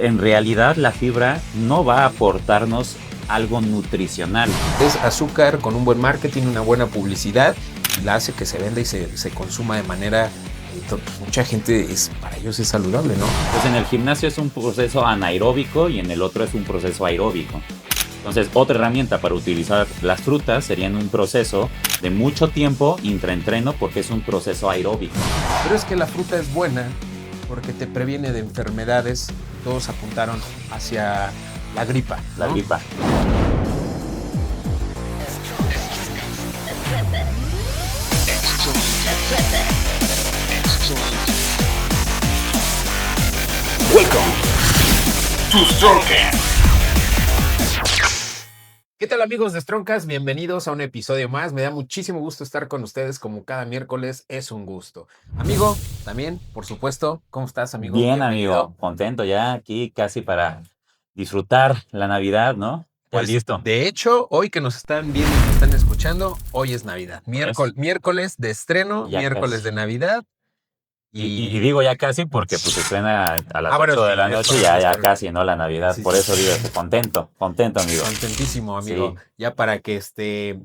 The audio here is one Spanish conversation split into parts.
en realidad la fibra no va a aportarnos algo nutricional. Es azúcar con un buen marketing, una buena publicidad, y la hace que se venda y se consuma de manera... mucha gente, para ellos es saludable, ¿no? Pues en el gimnasio es un proceso anaeróbico y en el otro es un proceso aeróbico. Entonces, otra herramienta para utilizar las frutas sería en un proceso de mucho tiempo intraentreno porque es un proceso aeróbico. Pero es que la fruta es buena porque te previene de enfermedades. Todos apuntaron hacia la gripa, ¿no? La gripa. Welcome to Strongcast. ¿Qué tal, amigos de Strongcast? Bienvenidos a un episodio más. Me da muchísimo gusto estar con ustedes como cada miércoles. Es un gusto. Amigo, también, por supuesto. ¿Cómo estás, amigo? Bien, Bienvenido. amigo. Contento ya aquí casi para disfrutar la Navidad, ¿no? Ya Pues, listo. de hecho, hoy que nos están viendo y nos están escuchando, hoy es Navidad. Miércoles de estreno, Ya miércoles casi. de Navidad. Y digo ya casi porque pues se estrena a las 8 de la es noche, correcto, es ya correcto. casi, ¿no? La Navidad. Sí, Por sí, eso sí. digo, contento, amigo. Contentísimo, amigo. Sí. Ya para que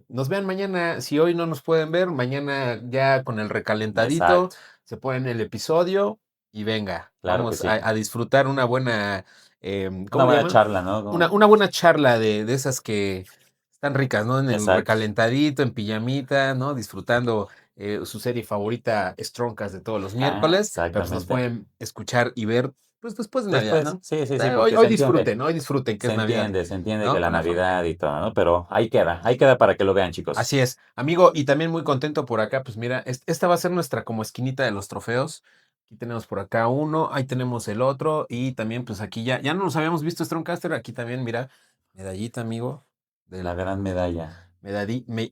nos vean mañana. Si hoy no nos pueden ver, mañana ya con el recalentadito, Exacto. se ponen el episodio y venga, Claro que vamos sí. a disfrutar una buena, Una ¿cómo le buena llaman? charla, ¿no? Una buena charla de esas que están ricas, ¿no? En el Exacto. recalentadito, en pijamita, ¿no? Disfrutando su serie favorita, Strongcast, de todos los miércoles, pero pues nos Exactamente. pueden escuchar y ver pues después de Navidad, Después, ¿no? sí, Hoy, porque hoy disfruten, que se es Navidad, entiende que ¿no? la Con la familia. Navidad y todo, ¿no? Pero ahí queda para que lo vean, chicos. Así es, amigo, y también muy contento por acá, pues mira, esta va a ser nuestra como esquinita de los trofeos. Aquí tenemos por acá uno, ahí tenemos el otro, y también pues aquí ya no nos habíamos visto Strongcaster, aquí también, mira, medallita, amigo, La del gran medalla.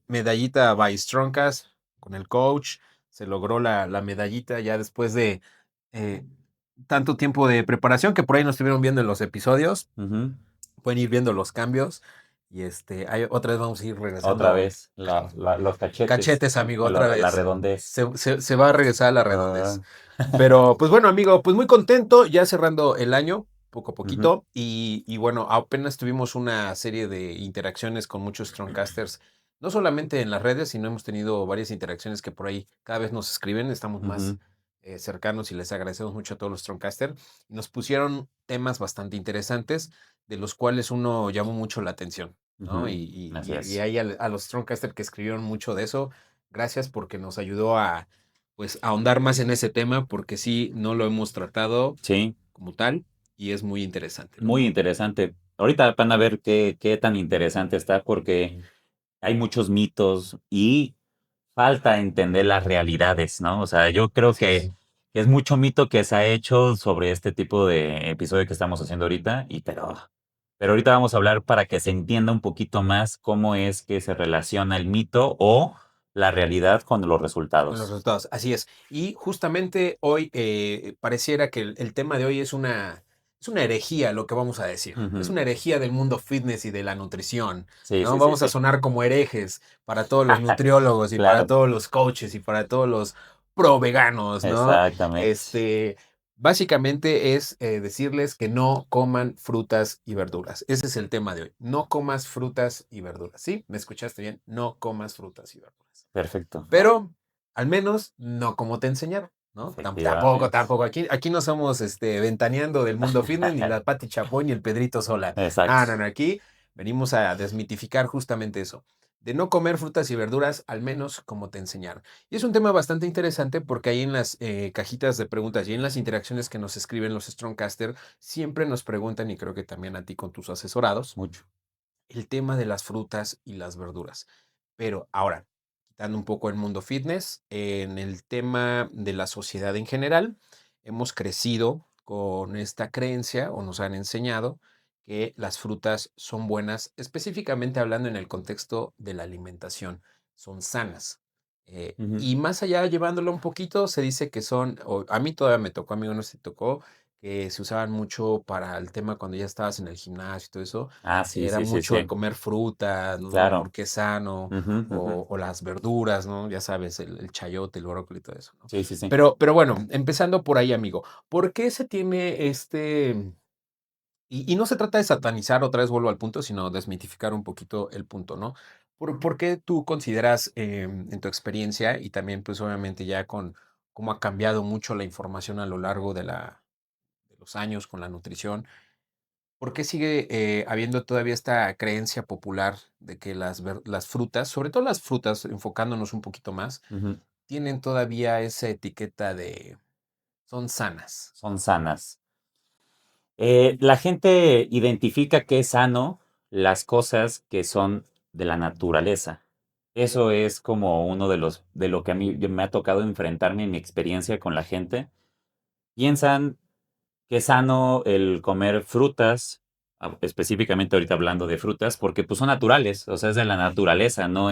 medallita by Strongcast con el coach. Se logró la medallita ya después de eh, tanto tiempo de preparación, que por ahí nos estuvieron viendo en los episodios. Ujú. Pueden ir viendo los cambios. Y otra vez vamos a ir Otra regresando. vez, los cachetes. Cachetes, amigo, otra La vez. redondez. Se va a regresar a la redondez. Ah. Pero, pues bueno, amigo, pues muy contento, ya cerrando el año, poco a Ujú. poquito. Y bueno, apenas tuvimos una serie de interacciones con muchos Strongcasters, no solamente en las redes, sino hemos tenido varias interacciones que por ahí cada vez nos escriben, estamos más Ujú. cercanos y les agradecemos mucho a todos los Strongcasters. Y nos pusieron temas bastante interesantes, de los cuales uno llamó mucho la atención, ¿no? Ujú. Así Y es. ahí a los Strongcasters que escribieron mucho de eso, gracias porque nos ayudó a, pues, ahondar más en ese tema, porque sí, no lo hemos tratado Sí, como tal y es muy interesante, ¿no? muy interesante. Ahorita van a ver qué tan interesante está porque hay muchos mitos y falta entender las realidades, ¿no? O sea, yo creo Así es. que es mucho mito que se ha hecho sobre este tipo de episodio que estamos haciendo ahorita, pero ahorita vamos a hablar para que se entienda un poquito más cómo es que se relaciona el mito o la realidad con los Con los resultados. resultados, así es. Y justamente hoy pareciera que el tema de hoy es una herejía lo que vamos a decir. Es Ujú. una herejía del mundo fitness y de la nutrición, Sí, ¿no? sí, sí, Vamos a sí. sonar como herejes para todos los nutriólogos y para Claro, todos los coaches y para todos los pro veganos, ¿no? exactamente. Este, básicamente es decirles que no coman frutas y verduras. Ese es el tema de hoy. No comas frutas y verduras. ¿Sí? ¿Me escuchaste bien? No comas frutas y verduras. Perfecto. Pero al menos no como te enseñaron, ¿no? Efectivamente. Tampoco. Aquí no somos ventaneando del mundo fitness, ni la Pati Chapoy, ni el Pedrito Sola. Exacto. No. Aquí venimos a desmitificar justamente eso. De no comer frutas y verduras, al menos como te enseñaron. Y es un tema bastante interesante porque ahí en las cajitas de preguntas y en las interacciones que nos escriben los Strongcaster, siempre nos preguntan, y creo que también a ti con tus asesorados, Mucho. el tema de las frutas y las verduras. Pero ahora, quitando un poco el mundo fitness, en el tema de la sociedad en general, hemos crecido con esta creencia o nos han enseñado que las frutas son buenas, específicamente hablando en el contexto de la alimentación, son sanas. Ujú. Y más allá, llevándolo un poquito, se dice que son, o a mí todavía me tocó, a mí no se tocó, que se usaban mucho para el tema cuando ya estabas en el gimnasio y todo eso, Ah, sí, era sí, sí, mucho el sí. comer frutas, ¿no? Claro. Porque es sano, Ujú, ujú. o las verduras, ¿no? Ya sabes, el chayote, el brócoli y todo eso, ¿no? Sí, sí, sí. Pero bueno, empezando por ahí, amigo, ¿por qué se tiene Y no se trata de satanizar, otra vez vuelvo al punto, sino desmitificar un poquito el punto, ¿no? ¿Por qué tú consideras, en tu experiencia y también, pues, obviamente ya con cómo ha cambiado mucho la información a lo largo de los años con la nutrición, por qué sigue, habiendo todavía esta creencia popular de que las frutas, sobre todo las frutas, enfocándonos un poquito más, Ujú. tienen todavía esa etiqueta de son sanas? Son sanas. La gente identifica que es sano las cosas que son de la naturaleza. Eso es como uno de lo que a mí me ha tocado enfrentarme en mi experiencia con la gente. Piensan que es sano el comer frutas, específicamente ahorita hablando de frutas, porque pues son naturales, o sea, es de la naturaleza, no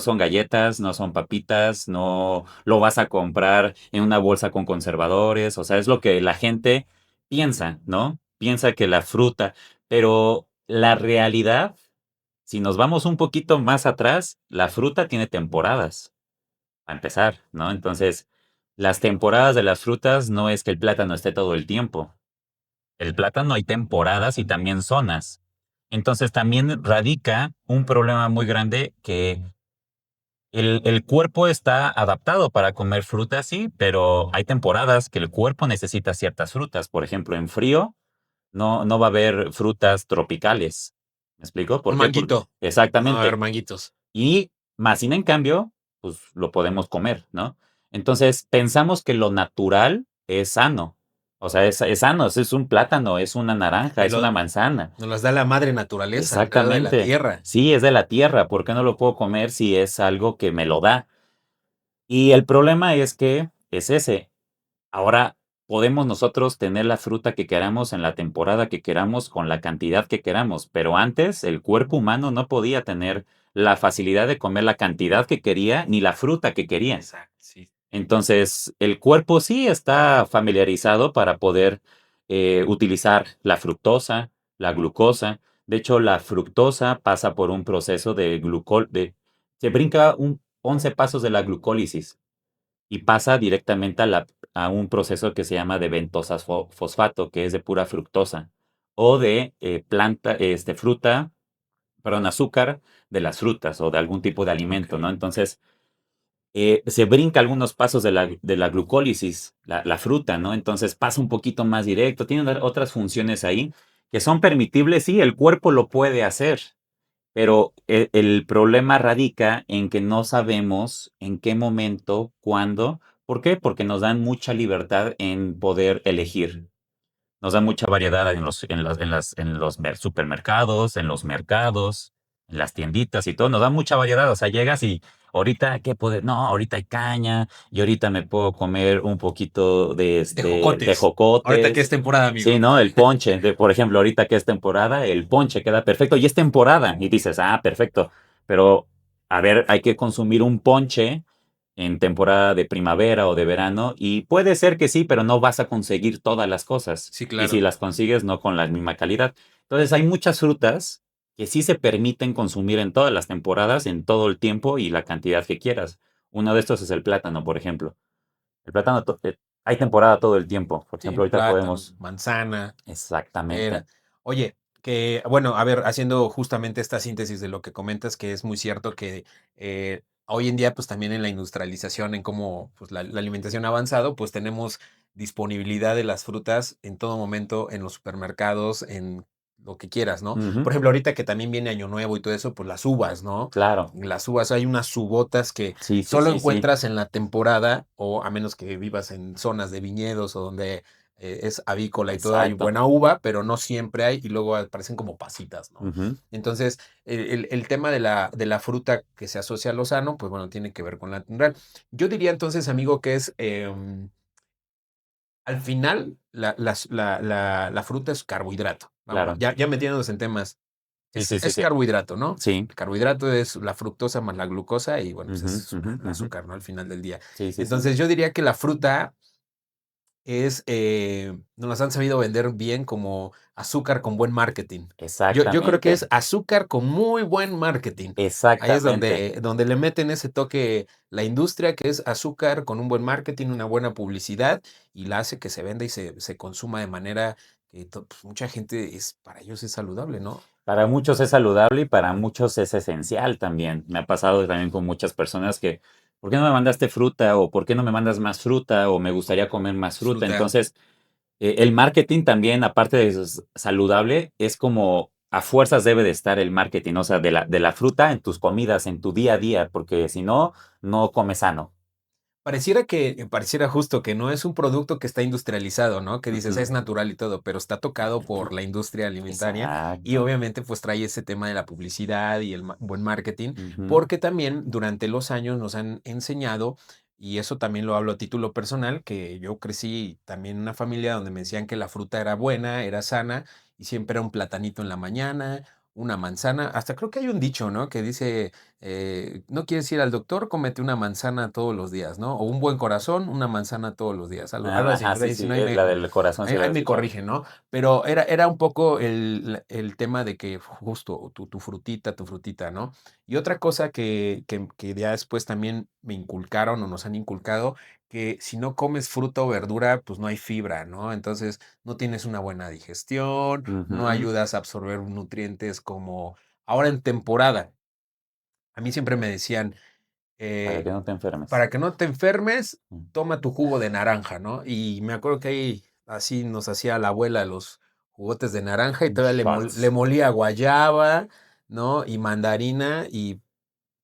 son galletas, no son papitas, no lo vas a comprar en una bolsa con conservadores, o sea, es lo que la gente piensa, ¿no? Piensa que la fruta, pero la realidad, si nos vamos un poquito más atrás, la fruta tiene temporadas, a empezar, ¿no? Entonces, las temporadas de las frutas no es que el plátano esté todo el tiempo. El plátano hay temporadas y también zonas. Entonces también radica un problema muy grande que el cuerpo está adaptado para comer frutas, sí, pero hay temporadas que el cuerpo necesita ciertas frutas. Por ejemplo, en frío no va a haber frutas tropicales. ¿Me explico? Un ¿Por qué? manguito, no va a haber Exactamente. manguitos. Y más sin en cambio, pues lo podemos comer, ¿no? Entonces, pensamos que lo natural es sano. O sea, es sano, es un plátano, es una naranja, Me es una lo manzana. Nos las da la madre naturaleza, el creador de la Exactamente. tierra. Sí, es de la tierra. ¿Por qué no lo puedo comer si es algo que me lo da? Y el problema es que es ese. Ahora podemos nosotros tener la fruta que queramos en la temporada que queramos, con la cantidad que queramos, pero antes el cuerpo humano no podía tener la facilidad de comer la cantidad que quería ni la fruta que quería. Exacto, sí. Entonces, el cuerpo sí está familiarizado para poder utilizar la fructosa, la glucosa. De hecho, la fructosa pasa por un proceso de se brinca 11 pasos de la glucólisis y pasa directamente a un proceso que se llama de ventosa fosfato, que es de pura fructosa, o de fruta, perdón, azúcar de las frutas o de algún tipo de alimento, ¿no? Okey. Entonces, se brinca algunos pasos de la glucólisis, la fruta, ¿no? Entonces pasa un poquito más directo, tiene otras funciones ahí que son permitibles, sí, el cuerpo lo puede hacer, pero el problema radica en que no sabemos en qué momento, cuándo. ¿Por qué? Porque nos dan mucha libertad en poder elegir. Nos dan mucha variedad en los supermercados, en los mercados, en las tienditas y todo. Nos dan mucha variedad. O sea, llegas y ahorita, ¿qué puede? No, ahorita hay caña y ahorita me puedo comer un poquito De de jocotes. Ahorita que es jocotes. temporada, Sí, amigo. ¿no? El ponche, por ejemplo, ahorita que es temporada, el ponche queda perfecto y es temporada. Y dices, ah, perfecto. Pero, a ver, hay que consumir un ponche en temporada de primavera o de verano y puede ser que sí, pero no vas a conseguir todas las cosas. Sí, Y si claro. las consigues, no con la misma calidad. Entonces, hay muchas frutas que sí se permiten consumir en todas las temporadas, en todo el tiempo y la cantidad que quieras. Uno de estos es el plátano, por ejemplo. El plátano, hay temporada todo el tiempo. Por Sí, ejemplo, ahorita plátano, podemos. manzana, Exactamente. pera. Oye, que bueno, a ver, haciendo justamente esta síntesis de lo que comentas, que es muy cierto que, hoy en día, pues, también en la industrialización, en cómo, pues, la alimentación ha avanzado, pues, tenemos disponibilidad de las frutas en todo momento, en los supermercados, en lo que quieras, ¿no? Ujú. Por ejemplo, ahorita que también viene Año Nuevo y todo eso, pues, las uvas, ¿no? Claro. Las uvas, hay unas uvotas que Sí, sí, solo sí, sí. encuentras en la temporada, o a menos que vivas en zonas de viñedos o donde es avícola y todo, hay Exacto. buena uva, pero no siempre hay y luego aparecen como pasitas, ¿no? Ujú. Entonces, el tema de la fruta que se asocia a lo sano, pues bueno, tiene que ver con la natural. Yo diría entonces, amigo, que es, al final, la fruta es carbohidrato. Vamos, Claro. ya metiéndonos en temas, Sí, sí, sí, es sí. carbohidrato, ¿no? Sí. El carbohidrato es la fructosa más la glucosa y bueno, pues Ujú, es ujú, el ujú. azúcar, ¿no? Al final del día. Sí, sí, sí. Entonces, yo diría que la fruta es, nos las han sabido vender bien como azúcar con buen marketing. Yo creo que Exactamente. es azúcar con muy buen marketing. Ahí es Exactamente. donde le meten ese toque la industria, que es azúcar con un buen marketing, una buena publicidad, y la hace que se venda y se consuma de manera que pues, mucha gente para ellos es saludable, ¿no? Para muchos es saludable y para muchos es esencial también. Me ha pasado también con muchas personas que, ¿por qué no me mandaste fruta? O ¿por qué no me mandas más fruta? O me gustaría comer más fruta. Fruta. Entonces, el marketing también, aparte de saludable, es como a fuerzas debe de estar el marketing, o sea, de la fruta en tus comidas, en tu día a día, porque si no, no comes sano. Pareciera justo que no es un producto que está industrializado, ¿no? Que dices, Ujú. es natural y todo, pero está tocado por la industria alimentaria y Exacto. obviamente pues trae ese tema de la publicidad y el buen marketing, Ujú. porque también durante los años nos han enseñado, y eso también lo hablo a título personal, que yo crecí también en una familia donde me decían que la fruta era buena, era sana y siempre era un platanito en la mañana, una manzana, hasta creo que hay un dicho, ¿no? Que dice no quieres ir al doctor, cómete una manzana todos los días, ¿no? O un buen corazón, una manzana todos los días, algo así. Ajá, O sea, sí, y si sí, no, la del corazón sí la ahí he me escuchado. corrigen, ¿no? Pero era un poco el tema de que justo tu frutita, ¿no? Y otra cosa que ya después también me inculcaron o nos han inculcado, que si no comes fruta o verdura, pues no hay fibra, ¿no? Entonces no tienes una buena digestión, no Ujú. ayudas a absorber nutrientes como ahora en temporada. A mí siempre me decían, Para eh, que no te enfermes. para que no te enfermes, Mm. toma tu jugo de naranja, ¿no? Y me acuerdo que ahí así nos hacía la abuela los jugotes de naranja y todavía le Shots. molía guayaba, ¿no? Y mandarina y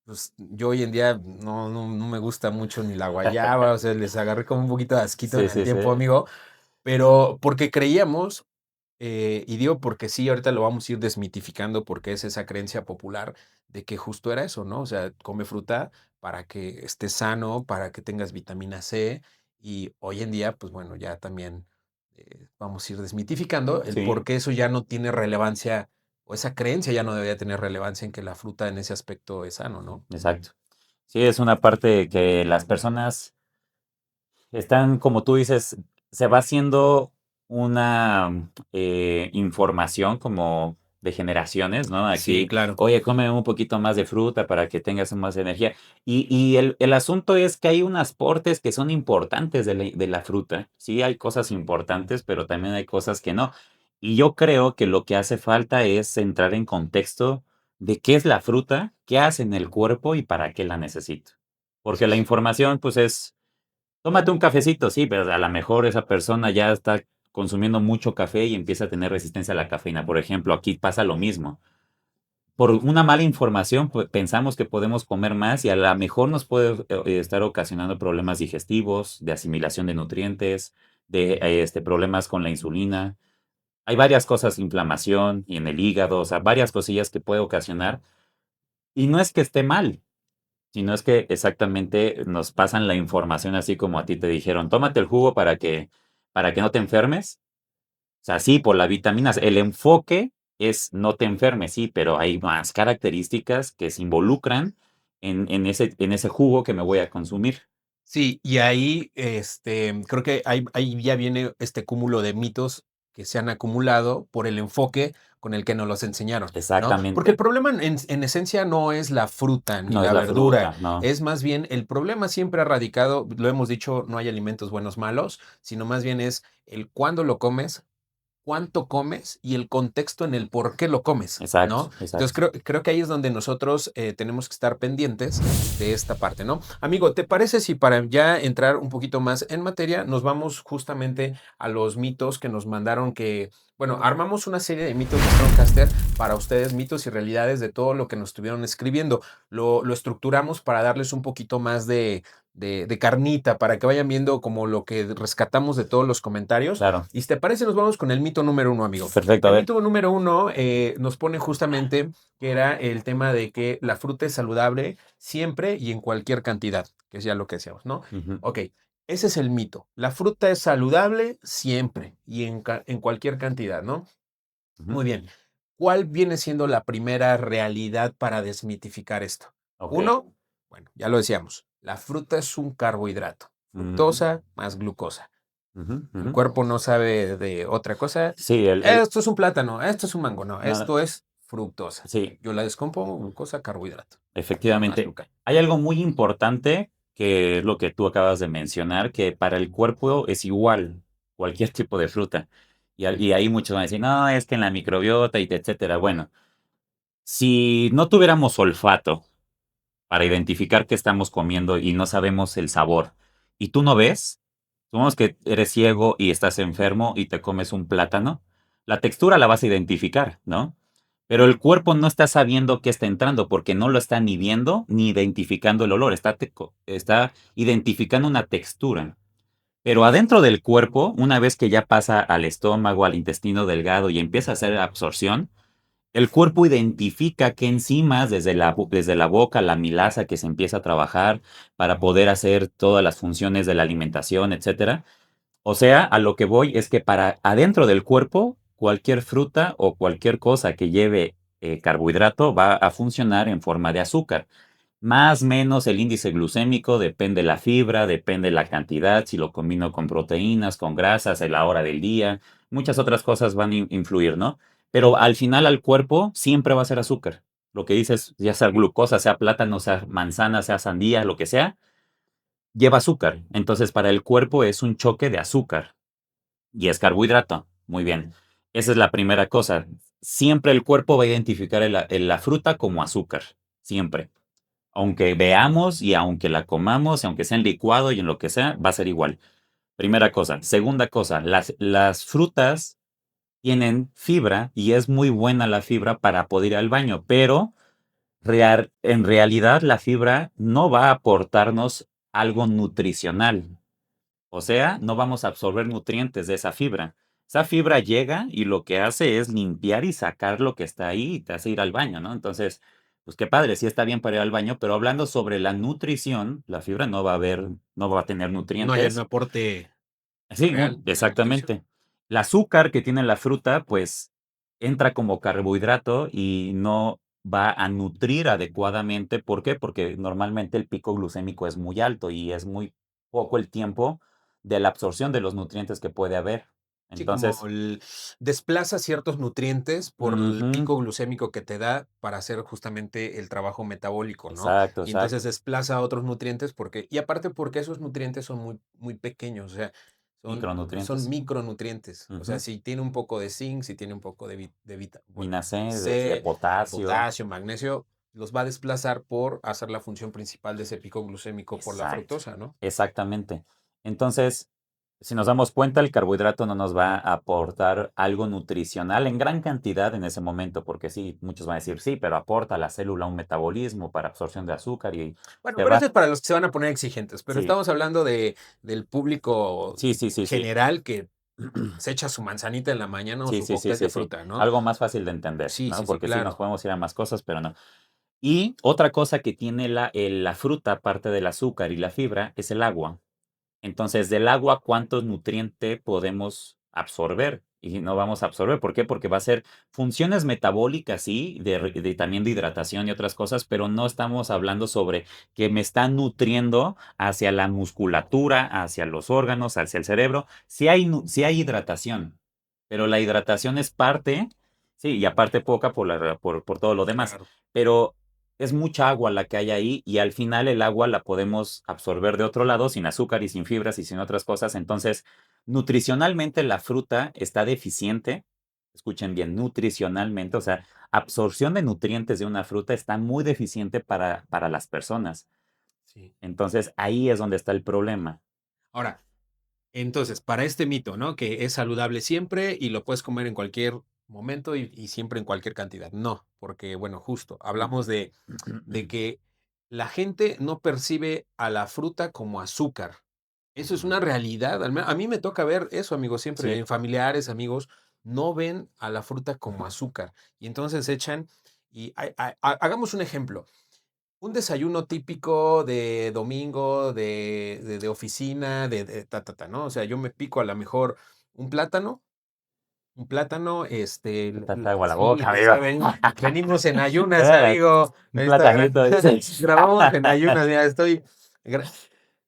pues yo hoy en día no me gusta mucho ni la guayaba, o sea, les agarré como un poquito de asquito Sí, en el sí, sí. tiempo, amigo, pero porque creíamos y digo porque sí, ahorita lo vamos a ir desmitificando porque es esa creencia popular de que justo era eso, ¿no? O sea, come fruta para que estés sano, para que tengas vitamina C y hoy en día, pues bueno, ya también vamos a ir desmitificando el por Sí, qué eso ya no tiene relevancia o esa creencia ya no debería tener relevancia en que la fruta en ese aspecto es sano, ¿no? exacto. Sí, es una parte que las personas están, como tú dices, se va haciendo una información como de generaciones, ¿no? Sí, Aquí, claro. oye, come un poquito más de fruta para que tengas más energía. Y el asunto es que hay unos aportes que son importantes de la fruta. Sí, hay cosas importantes, pero también hay cosas que no. Y yo creo que lo que hace falta es entrar en contexto de qué es la fruta, qué hace en el cuerpo y para qué la necesito. Porque la información, pues es tómate un cafecito, sí, pero a la mejor esa persona ya está consumiendo mucho café y empieza a tener resistencia a la cafeína. Por ejemplo, aquí pasa lo mismo. Por una mala información, pues, pensamos que podemos comer más y a la mejor nos puede estar ocasionando problemas digestivos, de asimilación de nutrientes, de problemas con la insulina. Hay varias cosas, inflamación y en el hígado, o sea, varias cosillas que puede ocasionar. Y no es que esté mal, sino es que exactamente nos pasan la información así como a ti te dijeron, tómate el jugo para que no te enfermes. O sea, sí, por las vitaminas. El enfoque es no te enfermes, sí, pero hay más características que se involucran en ese jugo que me voy a consumir. Sí, y ahí, creo que ahí ya viene este cúmulo de mitos que se han acumulado por el enfoque con el que nos los enseñaron, ¿no? Porque el Exactamente. problema en esencia no es la fruta ni No es la la verdura, fruta, no. es más bien el problema siempre ha radicado, lo hemos dicho, no hay alimentos buenos malos, sino más bien es el cuándo lo comes, cuánto comes y el contexto en el por qué lo comes, Exacto, ¿no? Entonces exacto. creo que ahí es donde nosotros tenemos que estar pendientes de esta parte, ¿no? Amigo, ¿te parece si para ya entrar un poquito más en materia, nos vamos justamente a los mitos que nos mandaron que, bueno, armamos una serie de mitos de Stormcaster para ustedes, mitos y realidades de todo lo que nos estuvieron escribiendo. Lo estructuramos para darles un poquito más de carnita, para que vayan viendo como lo que rescatamos de todos los comentarios. Claro. Y si te parece, nos vamos con el mito número uno, amigo. Perfecto, a El ver. mito número uno nos pone justamente que era el tema de que la fruta es saludable siempre y en cualquier cantidad, que es ya lo que decíamos, ¿no? Ujú, Ok, ese es el mito. La fruta es saludable siempre y en cualquier cantidad, ¿no? ujú. Muy bien. ¿Cuál viene siendo la primera realidad para desmitificar esto? Ok. Uno, bueno, ya lo decíamos, la fruta es un carbohidrato, Ujú, fructosa más glucosa. ujú, El ujú. cuerpo no sabe de otra cosa. Sí, Esto es un plátano, esto es un mango, no, no, esto es fructosa. sí, Yo la descompongo, glucosa, carbohidrato, efectivamente. azúcar. Hay algo muy importante que es lo que tú acabas de mencionar, que para el cuerpo es igual cualquier tipo de fruta. Y ahí muchos van a decir, no, es que en la microbiota y etcétera. Bueno, si no tuviéramos olfato para identificar qué estamos comiendo y no sabemos el sabor, y tú no ves, supongamos que eres ciego y estás enfermo y te comes un plátano, la textura la vas a identificar, ¿no? Pero el cuerpo no está sabiendo qué está entrando porque no lo está ni viendo ni identificando el olor, está identificando una textura. Pero adentro del cuerpo, una vez que ya pasa al estómago, al intestino delgado y empieza a hacer absorción, el cuerpo identifica qué enzimas desde la boca, la milasa que se empieza a trabajar para poder hacer todas las funciones de la alimentación, etcétera. O sea, a lo que voy es que para adentro del cuerpo, cualquier fruta o cualquier cosa que lleve carbohidrato va a funcionar en forma de azúcar. Más o menos el índice glucémico depende de la fibra, depende de la cantidad, si lo combino con proteínas, con grasas, en la hora del día, muchas otras cosas van a influir, ¿no? Pero al final al cuerpo siempre va a ser azúcar. Lo que dices, ya sea glucosa, sea plátano, sea manzana, sea sandía, lo que sea, lleva azúcar. Entonces para el cuerpo es un choque de azúcar y es carbohidrato. Muy bien. Esa es la primera cosa. Siempre el cuerpo va a identificar la fruta como azúcar. Siempre. Aunque veamos y aunque la comamos, y aunque sea en licuado y en lo que sea, va a ser igual. Primera cosa. Segunda cosa, las frutas tienen fibra y es muy buena la fibra para poder ir al baño, pero en realidad la fibra no va a aportarnos algo nutricional. O sea, no vamos a absorber nutrientes de esa fibra. Esa fibra llega y lo que hace es limpiar y sacar lo que está ahí y te hace ir al baño, ¿no? Entonces, pues qué padre, sí está bien para ir al baño, pero hablando sobre la nutrición, la fibra no va a tener No hay un nutrientes. aporte Sí, real de nutrición. exactamente. El azúcar que tiene la fruta, pues entra como carbohidrato y no va a nutrir adecuadamente. ¿Por qué? Porque normalmente el pico glucémico es muy alto y es muy poco el tiempo de la absorción de los nutrientes que puede haber. Sí, como Entonces, desplaza ciertos nutrientes por el ujú, pico glucémico que te da para hacer justamente el trabajo metabólico, ¿no? exacto, Y entonces exacto. desplaza otros nutrientes y aparte porque esos nutrientes son muy, muy pequeños, o sea, son Micronutrientes. micronutrientes. O sea, Ujú. si tiene un poco de zinc, si tiene un poco bueno, Vitamina C, de C, potasio. potasio, magnesio, los va a desplazar por hacer la función principal de ese pico glucémico por la Exacto, fructosa, ¿no? exactamente. Entonces, si nos damos cuenta, el carbohidrato no nos va a aportar algo nutricional en gran cantidad en ese momento, porque sí, muchos van a decir, sí, pero aporta a la célula un metabolismo para absorción de azúcar y Bueno, te pero eso va. es para los que se van a poner exigentes, pero Sí, estamos hablando del público sí, sí, sí, sí. general que se echa su manzanita en la mañana o Sí, su sí, sí, cóctel de sí, sí. fruta, ¿no? Algo más fácil de entender, Sí, ¿no? sí, sí, Porque sí, nos claro. podemos ir a más cosas, pero no. Y otra cosa que tiene la fruta, aparte del azúcar y la fibra, es el agua. Entonces, del agua, ¿cuántos nutrientes podemos absorber? Y no vamos a absorber. ¿Por qué? Porque va a ser funciones metabólicas, sí, también de hidratación y otras cosas, pero no estamos hablando sobre que me está nutriendo hacia la musculatura, hacia los órganos, hacia el cerebro. Sí hay hidratación, pero la hidratación es parte, sí, y aparte poca por todo lo demás. Claro. Pero es mucha agua la que hay ahí y al final el agua la podemos absorber de otro lado sin azúcar y sin fibras y sin otras cosas. Entonces, nutricionalmente la fruta está deficiente. Escuchen bien, nutricionalmente, o sea, absorción de nutrientes de una fruta está muy deficiente para las personas. Sí. Entonces, ahí es donde está el problema. Ahora, entonces, para este mito, ¿no? Que es saludable siempre y lo puedes comer en cualquier momento y siempre en cualquier cantidad. No, porque, bueno, justo, hablamos de que la gente no percibe a la fruta como azúcar. Eso es Ujú. una realidad. A mí me toca ver eso, amigos, siempre Sí, en familiares, amigos, no ven a la fruta como azúcar. Y entonces echan, hagamos un ejemplo. Un desayuno típico de domingo, de oficina, ¿no? O sea, yo me pico a lo mejor un plátano, te agua a la sí, boca, o sea, amigo. venimos en ayunas, amigo. Un platanito, dices. Grabamos en ayunas, ya estoy. gra-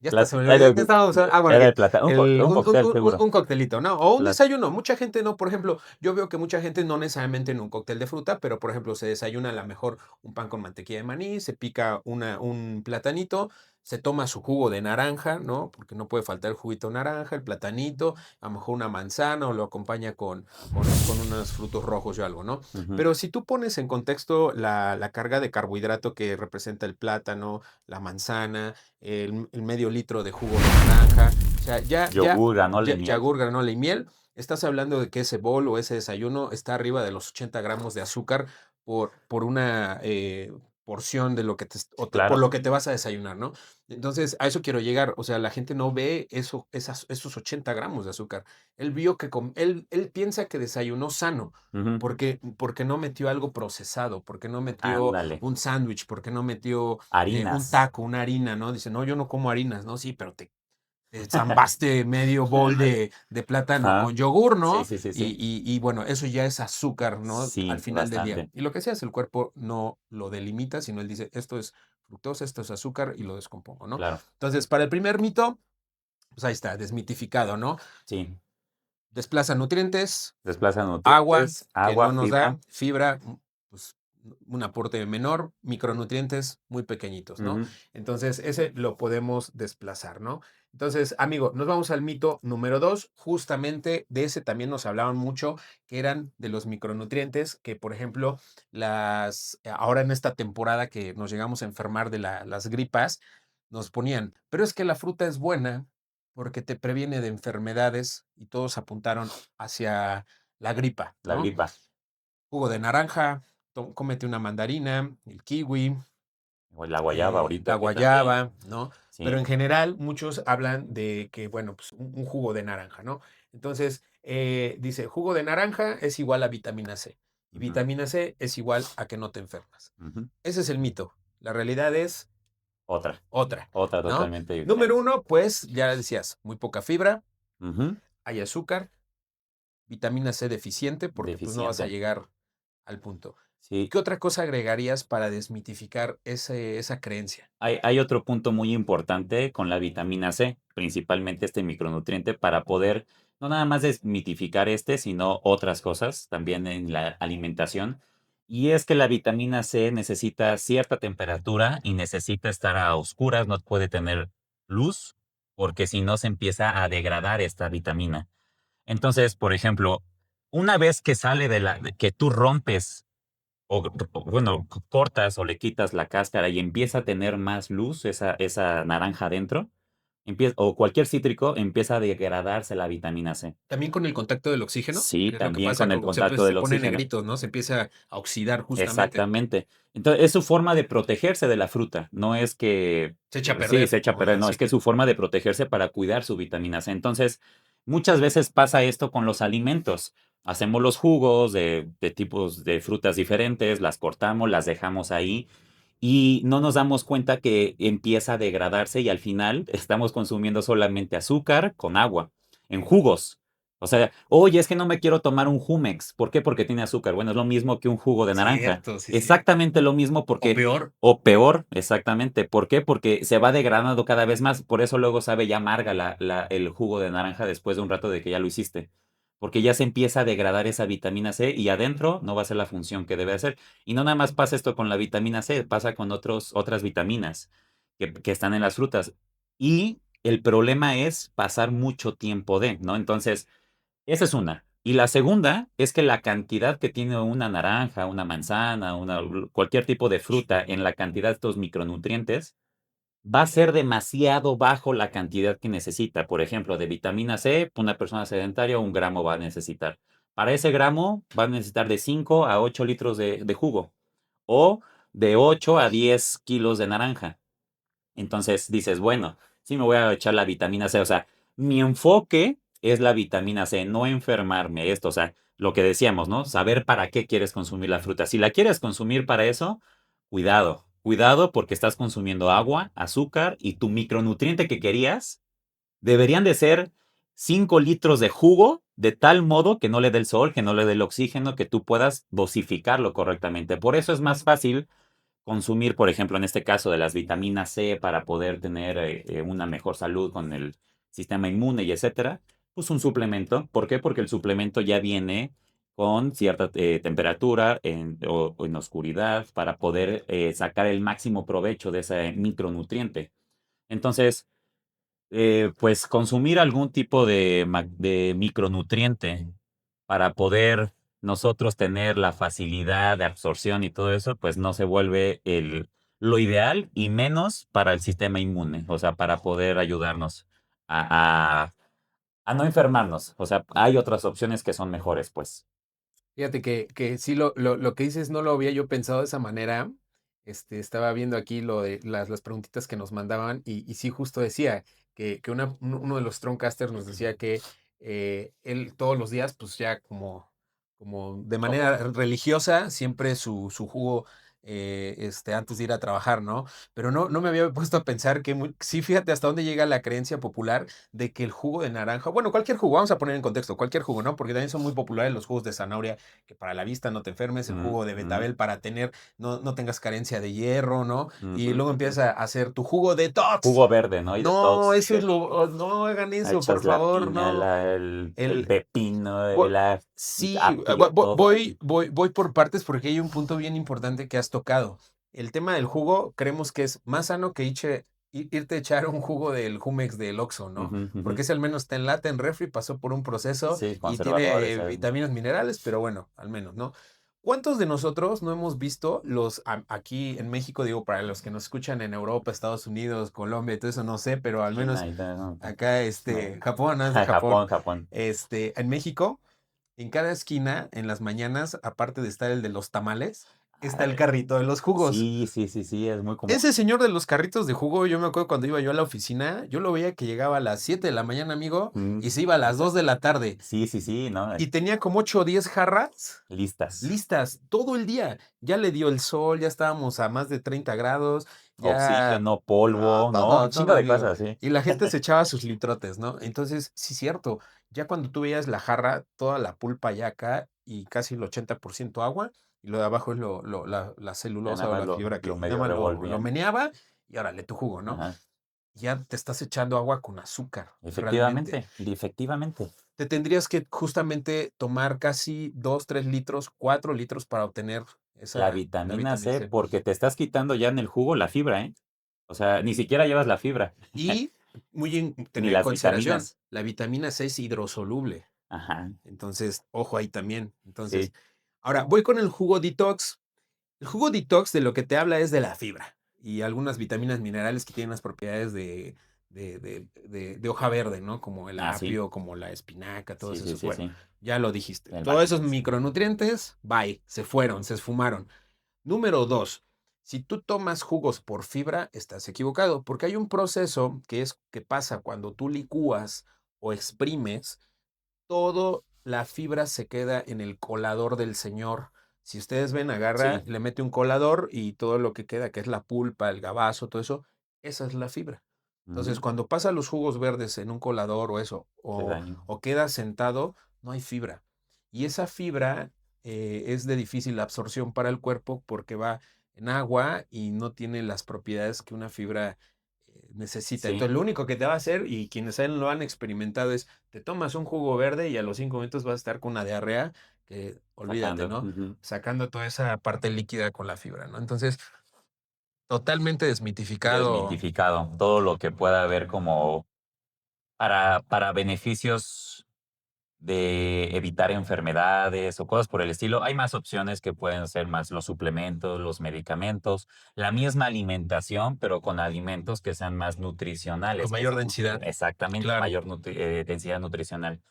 Ya está, se me olvidó. ¿De qué estábamos hablando? Ah, bueno, Era ya. de plátano, un cóctel seguro. Un coctelito, ¿no? O un Plat- desayuno. Mucha gente no, por ejemplo, yo veo que mucha gente no necesariamente en un cóctel de fruta, pero por ejemplo, se desayuna a lo mejor un pan con mantequilla de maní, se pica un platanito, se toma su jugo de naranja, ¿no? Porque no puede faltar el juguito de naranja, el platanito, a lo mejor una manzana o lo acompaña con unos frutos rojos o algo, ¿no? Ujú. Pero si tú pones en contexto la carga de carbohidrato que representa el plátano, la manzana, el medio litro de jugo de naranja, o sea, Yogur, granola y miel. yogur, granola y miel, estás hablando de que ese bol o ese desayuno está arriba de los 80 gramos de azúcar por una porción de lo que Sí, por claro. lo que te vas a desayunar, ¿no? Entonces, a eso quiero llegar. O sea, la gente no ve esos 80 gramos de azúcar. Él vio que él piensa que desayunó sano. Ujú. Porque no metió algo procesado, porque no metió Ándale. un sándwich, porque no metió un Harinas. taco, una harina, ¿no? Dice, no, yo no como harinas, ¿no? Sí, pero te zambaste medio bol de plátano Ajá. con yogur, Sí, ¿no? sí, sí, Y, sí. y bueno, eso ya es azúcar, ¿no? Al Sí, final del día. bastante. Y lo que se hace, el cuerpo no lo delimita, sino él dice, esto es fructosa, esto es azúcar y lo descompongo, ¿no? Claro. Entonces, para el primer mito, pues ahí está, desmitificado, ¿no? Sí. Desplaza nutrientes, Desplaza agua, nutrientes, que agua, no nos fibra. da fibra, pues un aporte menor, micronutrientes muy pequeñitos, ¿no? Ujú. Entonces, ese lo podemos desplazar, ¿no? Entonces, amigo, nos vamos al mito número 2. Justamente de ese también nos hablaban mucho, que eran de los micronutrientes, que por ejemplo, ahora en esta temporada que nos llegamos a enfermar de las gripas, nos ponían, pero es que la fruta es buena porque te previene de enfermedades y todos apuntaron hacia la gripa, La ¿no? gripa. Jugo de naranja, cómete una mandarina, el kiwi, O la guayaba la ahorita que también. guayaba, ¿no? Pero Sí. en general muchos hablan de que, bueno, pues un jugo de naranja, ¿no? Entonces, dice, jugo de naranja es igual a vitamina C y Ujú, vitamina C es igual a que no te enfermas. ujú. Ese es el mito. La realidad es Otra. otra, Otra ¿no? totalmente Número diferente. uno, pues ya decías, muy poca fibra, Ujú. hay azúcar, vitamina C deficiente, porque pues no vas a Deficiente. llegar al punto. Sí. ¿Qué otra cosa agregarías para desmitificar esa creencia? Hay otro punto muy importante con la vitamina C, principalmente este micronutriente, para poder no nada más desmitificar este, sino otras cosas también en la alimentación. Y es que la vitamina C necesita cierta temperatura y necesita estar a oscuras, no puede tener luz, porque si no se empieza a degradar esta vitamina. Entonces, por ejemplo, una vez que sale que tú rompes bueno, cortas o le quitas la cáscara y empieza a tener más luz esa naranja adentro, o cualquier cítrico, empieza a degradarse la vitamina C. También con el contacto del oxígeno, Sí, ¿qué es lo que también pasa? con el Como contacto se del pone oxígeno. negrito, ¿no? Se empieza a oxidar justamente. Exactamente. Entonces, es su forma de protegerse de la fruta. No es que Se echa a sí, perder, se echa a vamos a perder, no, es decir. que es su forma de protegerse para cuidar su vitamina C. Entonces, muchas veces pasa esto con los alimentos. Hacemos los jugos de tipos de frutas diferentes, las cortamos, las dejamos ahí y no nos damos cuenta que empieza a degradarse y al final estamos consumiendo solamente azúcar con agua en jugos. O sea, oye, es que no me quiero tomar un Jumex. ¿Por qué? Porque tiene azúcar. Bueno, es lo mismo que un jugo de naranja. Cierto, sí, sí. Exactamente lo mismo O porque, peor, o peor, exactamente. ¿Por qué? Porque se va degradando cada vez más. Por eso luego sabe ya amarga el jugo de naranja después de un rato de que ya lo hiciste. Porque ya se empieza a degradar esa vitamina C y adentro no va a ser la función que debe hacer. Y no nada más pasa esto con la vitamina C, pasa con otras vitaminas que están en las frutas. Y el problema es pasar mucho tiempo ¿no? Entonces, esa es una. Y la segunda es que la cantidad que tiene una naranja, una manzana, cualquier tipo de fruta en la cantidad de estos micronutrientes va a ser demasiado bajo la cantidad que necesita. Por ejemplo, de vitamina C, una persona sedentaria, 1 gramo va a necesitar. Para ese gramo va a necesitar de 5 a 8 litros de jugo o de 8 a 10 kilos de naranja. Entonces dices, bueno, sí me voy a echar la vitamina C. O sea, mi enfoque es la vitamina C, no enfermarme. Esto, o sea, lo que decíamos, ¿no? Saber para qué quieres consumir la fruta. Si la quieres consumir para eso, cuidado. Cuidado porque estás consumiendo agua, azúcar y tu micronutriente que querías deberían de ser 5 litros de jugo de tal modo que no le dé el sol, que no le dé el oxígeno, que tú puedas dosificarlo correctamente. Por eso es más fácil consumir, por ejemplo, en este caso de las vitaminas C para poder tener una mejor salud con el sistema inmune y etcétera, pues un suplemento. ¿Por qué? Porque el suplemento ya viene con cierta temperatura o en oscuridad para poder sacar el máximo provecho de ese micronutriente. Entonces, pues consumir algún tipo de micronutriente para poder nosotros tener la facilidad de absorción y todo eso, pues no se vuelve lo ideal y menos para el sistema inmune, o sea, para poder ayudarnos a, a, a no enfermarnos. O sea, hay otras opciones que son mejores, pues. Fíjate que sí, lo que dices no lo había yo pensado de esa manera. Estaba viendo aquí lo de las preguntitas que nos mandaban y sí, justo decía que uno de los Strongcasters nos decía que él todos los días, pues ya como de manera religiosa, siempre su jugo antes de ir a trabajar, ¿no? Pero no me había puesto a pensar que sí, fíjate hasta dónde llega la creencia popular de que el jugo de naranja, bueno, cualquier jugo, vamos a poner en contexto, cualquier jugo, ¿no? Porque también son muy populares los jugos de zanahoria, que para la vista no te enfermes, el jugo de Ujú, betabel para no tengas carencia de hierro, ¿no? Y ujú. luego empiezas a hacer tu jugo detox. Jugo verde, ¿no? Y No, detox, eso es no hagan eso, por echas la favor, piña, no. el El, pepino, vo- la sí, apio, todo. voy por partes porque hay un punto bien importante que has tocado. El tema del jugo, creemos que es más sano que irte a echar un jugo del Jumex del Oxxo, ¿no? Ujú, ujú. Porque ese al menos está en lata, en refri, pasó por un proceso Sí, y tiene conservadores, vitaminas, minerales, pero bueno, al menos, ¿no? ¿Cuántos de nosotros no hemos visto aquí en México, digo, para los que nos escuchan en Europa, Estados Unidos, Colombia y todo eso, no sé, pero al menos China y tal, no, acá, no. Japón, no es de Japón, Japón. en México, en cada esquina, en las mañanas, aparte de estar el de los tamales, está el Ay, carrito de los jugos. sí, sí, sí, sí, es muy común. Ese señor de los carritos de jugo, yo me acuerdo cuando iba yo a la oficina, yo lo veía que llegaba a las 7 de la mañana, amigo, Mm, y se iba a las 2 de la tarde. sí, sí, sí, ¿no? Y tenía como 8 o 10 jarras Listas. listas todo el día. Ya le dio el sol, ya estábamos a más de 30 grados, ya Oxígeno, polvo, ¿no? Un todo, chingo de amigo. cosas, sí. Y la gente se echaba sus litrotes, ¿no? Entonces, sí, cierto, ya cuando tú veías la jarra, toda la pulpa ya acá y casi el 80% agua, y lo de abajo es la Ya celulosa nada o más la fibra lo que nada medio más lo revolvían. meneaba y órale tu jugo, ¿no? Ajá. Ya te estás echando agua con azúcar, realmente. Efectivamente, efectivamente. Te tendrías que justamente tomar casi 2, 3 litros, 4 litros para obtener La la vitamina vitamina C, C. porque te estás quitando ya en el jugo la fibra, ¿eh? O sea, ni siquiera llevas la fibra, Y ni tener en las consideración, vitaminas. la vitamina C es hidrosoluble. Ajá, Entonces, ojo ahí también. sí, Entonces, ahora voy con el jugo detox. El jugo detox de lo que te habla es de la fibra y algunas vitaminas minerales que tienen las propiedades de hoja verde, ¿no? Como el ah, sí, apio, como la espinaca, todos sí, sí, esos. sí, Bueno, sí, ya lo dijiste. el Todos esos bajista, sí. micronutrientes, bye, se fueron, se esfumaron. Número dos, si tú tomas jugos por fibra, estás equivocado, porque hay un proceso que pasa cuando tú licúas o exprimes, todo la fibra se queda en el colador del señor. Si ustedes ven, agarra, Sí, le mete un colador y todo lo que queda, que es la pulpa, el gabazo, todo eso, esa es la fibra. Entonces, ujú, cuando pasa los jugos verdes en un colador o eso, se dañó. o queda sentado, no hay fibra. Y esa fibra es de difícil absorción para el cuerpo porque va en agua y no tiene las propiedades que una fibra necesita. Sí, Entonces, lo único que te va a hacer, y quienes lo han experimentado, es te tomas un jugo verde y a los 5 minutos vas a estar con una diarrea que olvídate, sacando, ¿no? ujú. Sacando toda esa parte líquida con la fibra, ¿no? Entonces, totalmente desmitificado. Desmitificado, todo lo que pueda haber como para beneficios de evitar enfermedades o cosas por el estilo. Hay más opciones que pueden ser más los suplementos, los medicamentos, la misma alimentación, pero con alimentos que sean más Con nutricionales, que mayor eso densidad, exactamente, claro. mayor densidad nutricional.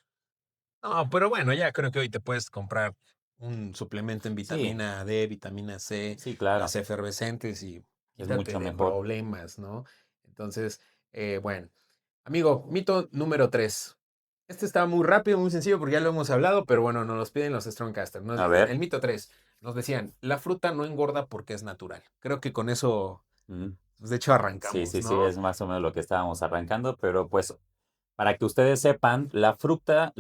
No, pero bueno, ya creo que hoy te puedes comprar un suplemento en Sí, vitamina D, vitamina C, sí, las claro, efervescentes y es quítate mucho de mejor. problemas, ¿no? Entonces, bueno, amigo, mito número 3. Este está muy rápido, muy sencillo porque ya lo hemos hablado, pero bueno, nos los piden los Strongcasters. A El ver. mito 3 nos decían, la fruta no engorda porque es natural. Creo que con eso, Mm, pues, de hecho, sí, arrancamos, sí, sí, ¿no? es más o menos lo que estábamos arrancando, pero pues para que ustedes sepan, la fruta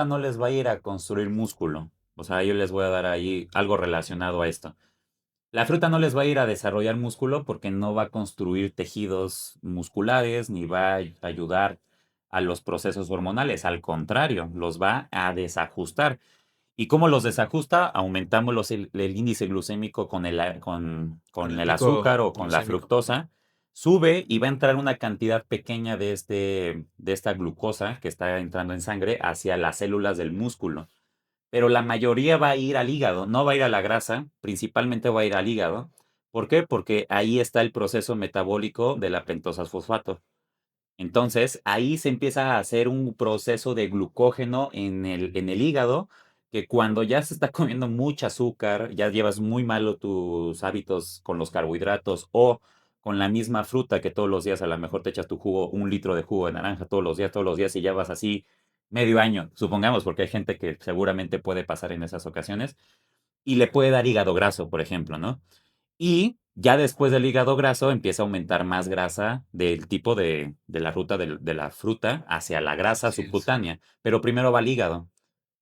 no les va a ir a construir músculo. O sea, yo les voy a dar ahí algo relacionado a esto. La fruta no les va a ir a desarrollar músculo porque no va a construir tejidos musculares ni va a ayudar a los procesos hormonales. Al contrario, los va a desajustar. ¿Y cómo los desajusta? Aumentamos el índice glucémico con Con con el el pico azúcar o con la glucémico. fructosa. sube y va a entrar una cantidad pequeña de esta glucosa que está entrando en sangre hacia las células del músculo, pero la mayoría va a ir al hígado, no va a ir a la grasa, principalmente va a ir al hígado. ¿Por qué? Porque ahí está el proceso metabólico de la pentosas fosfato. Entonces, ahí se empieza a hacer un proceso de glucógeno en el hígado, que cuando ya se está comiendo mucho azúcar, ya llevas muy malo tus hábitos con los carbohidratos o con la misma fruta que todos los días a lo mejor te echas tu jugo, 1 litro de jugo de naranja todos los días y ya vas así medio año, supongamos, porque hay gente que seguramente puede pasar en esas ocasiones y le puede dar hígado graso, por ejemplo, ¿no? Y ya después del hígado graso empieza a aumentar más grasa del tipo de la ruta de la fruta hacia la grasa Así es. subcutánea, pero primero va al hígado.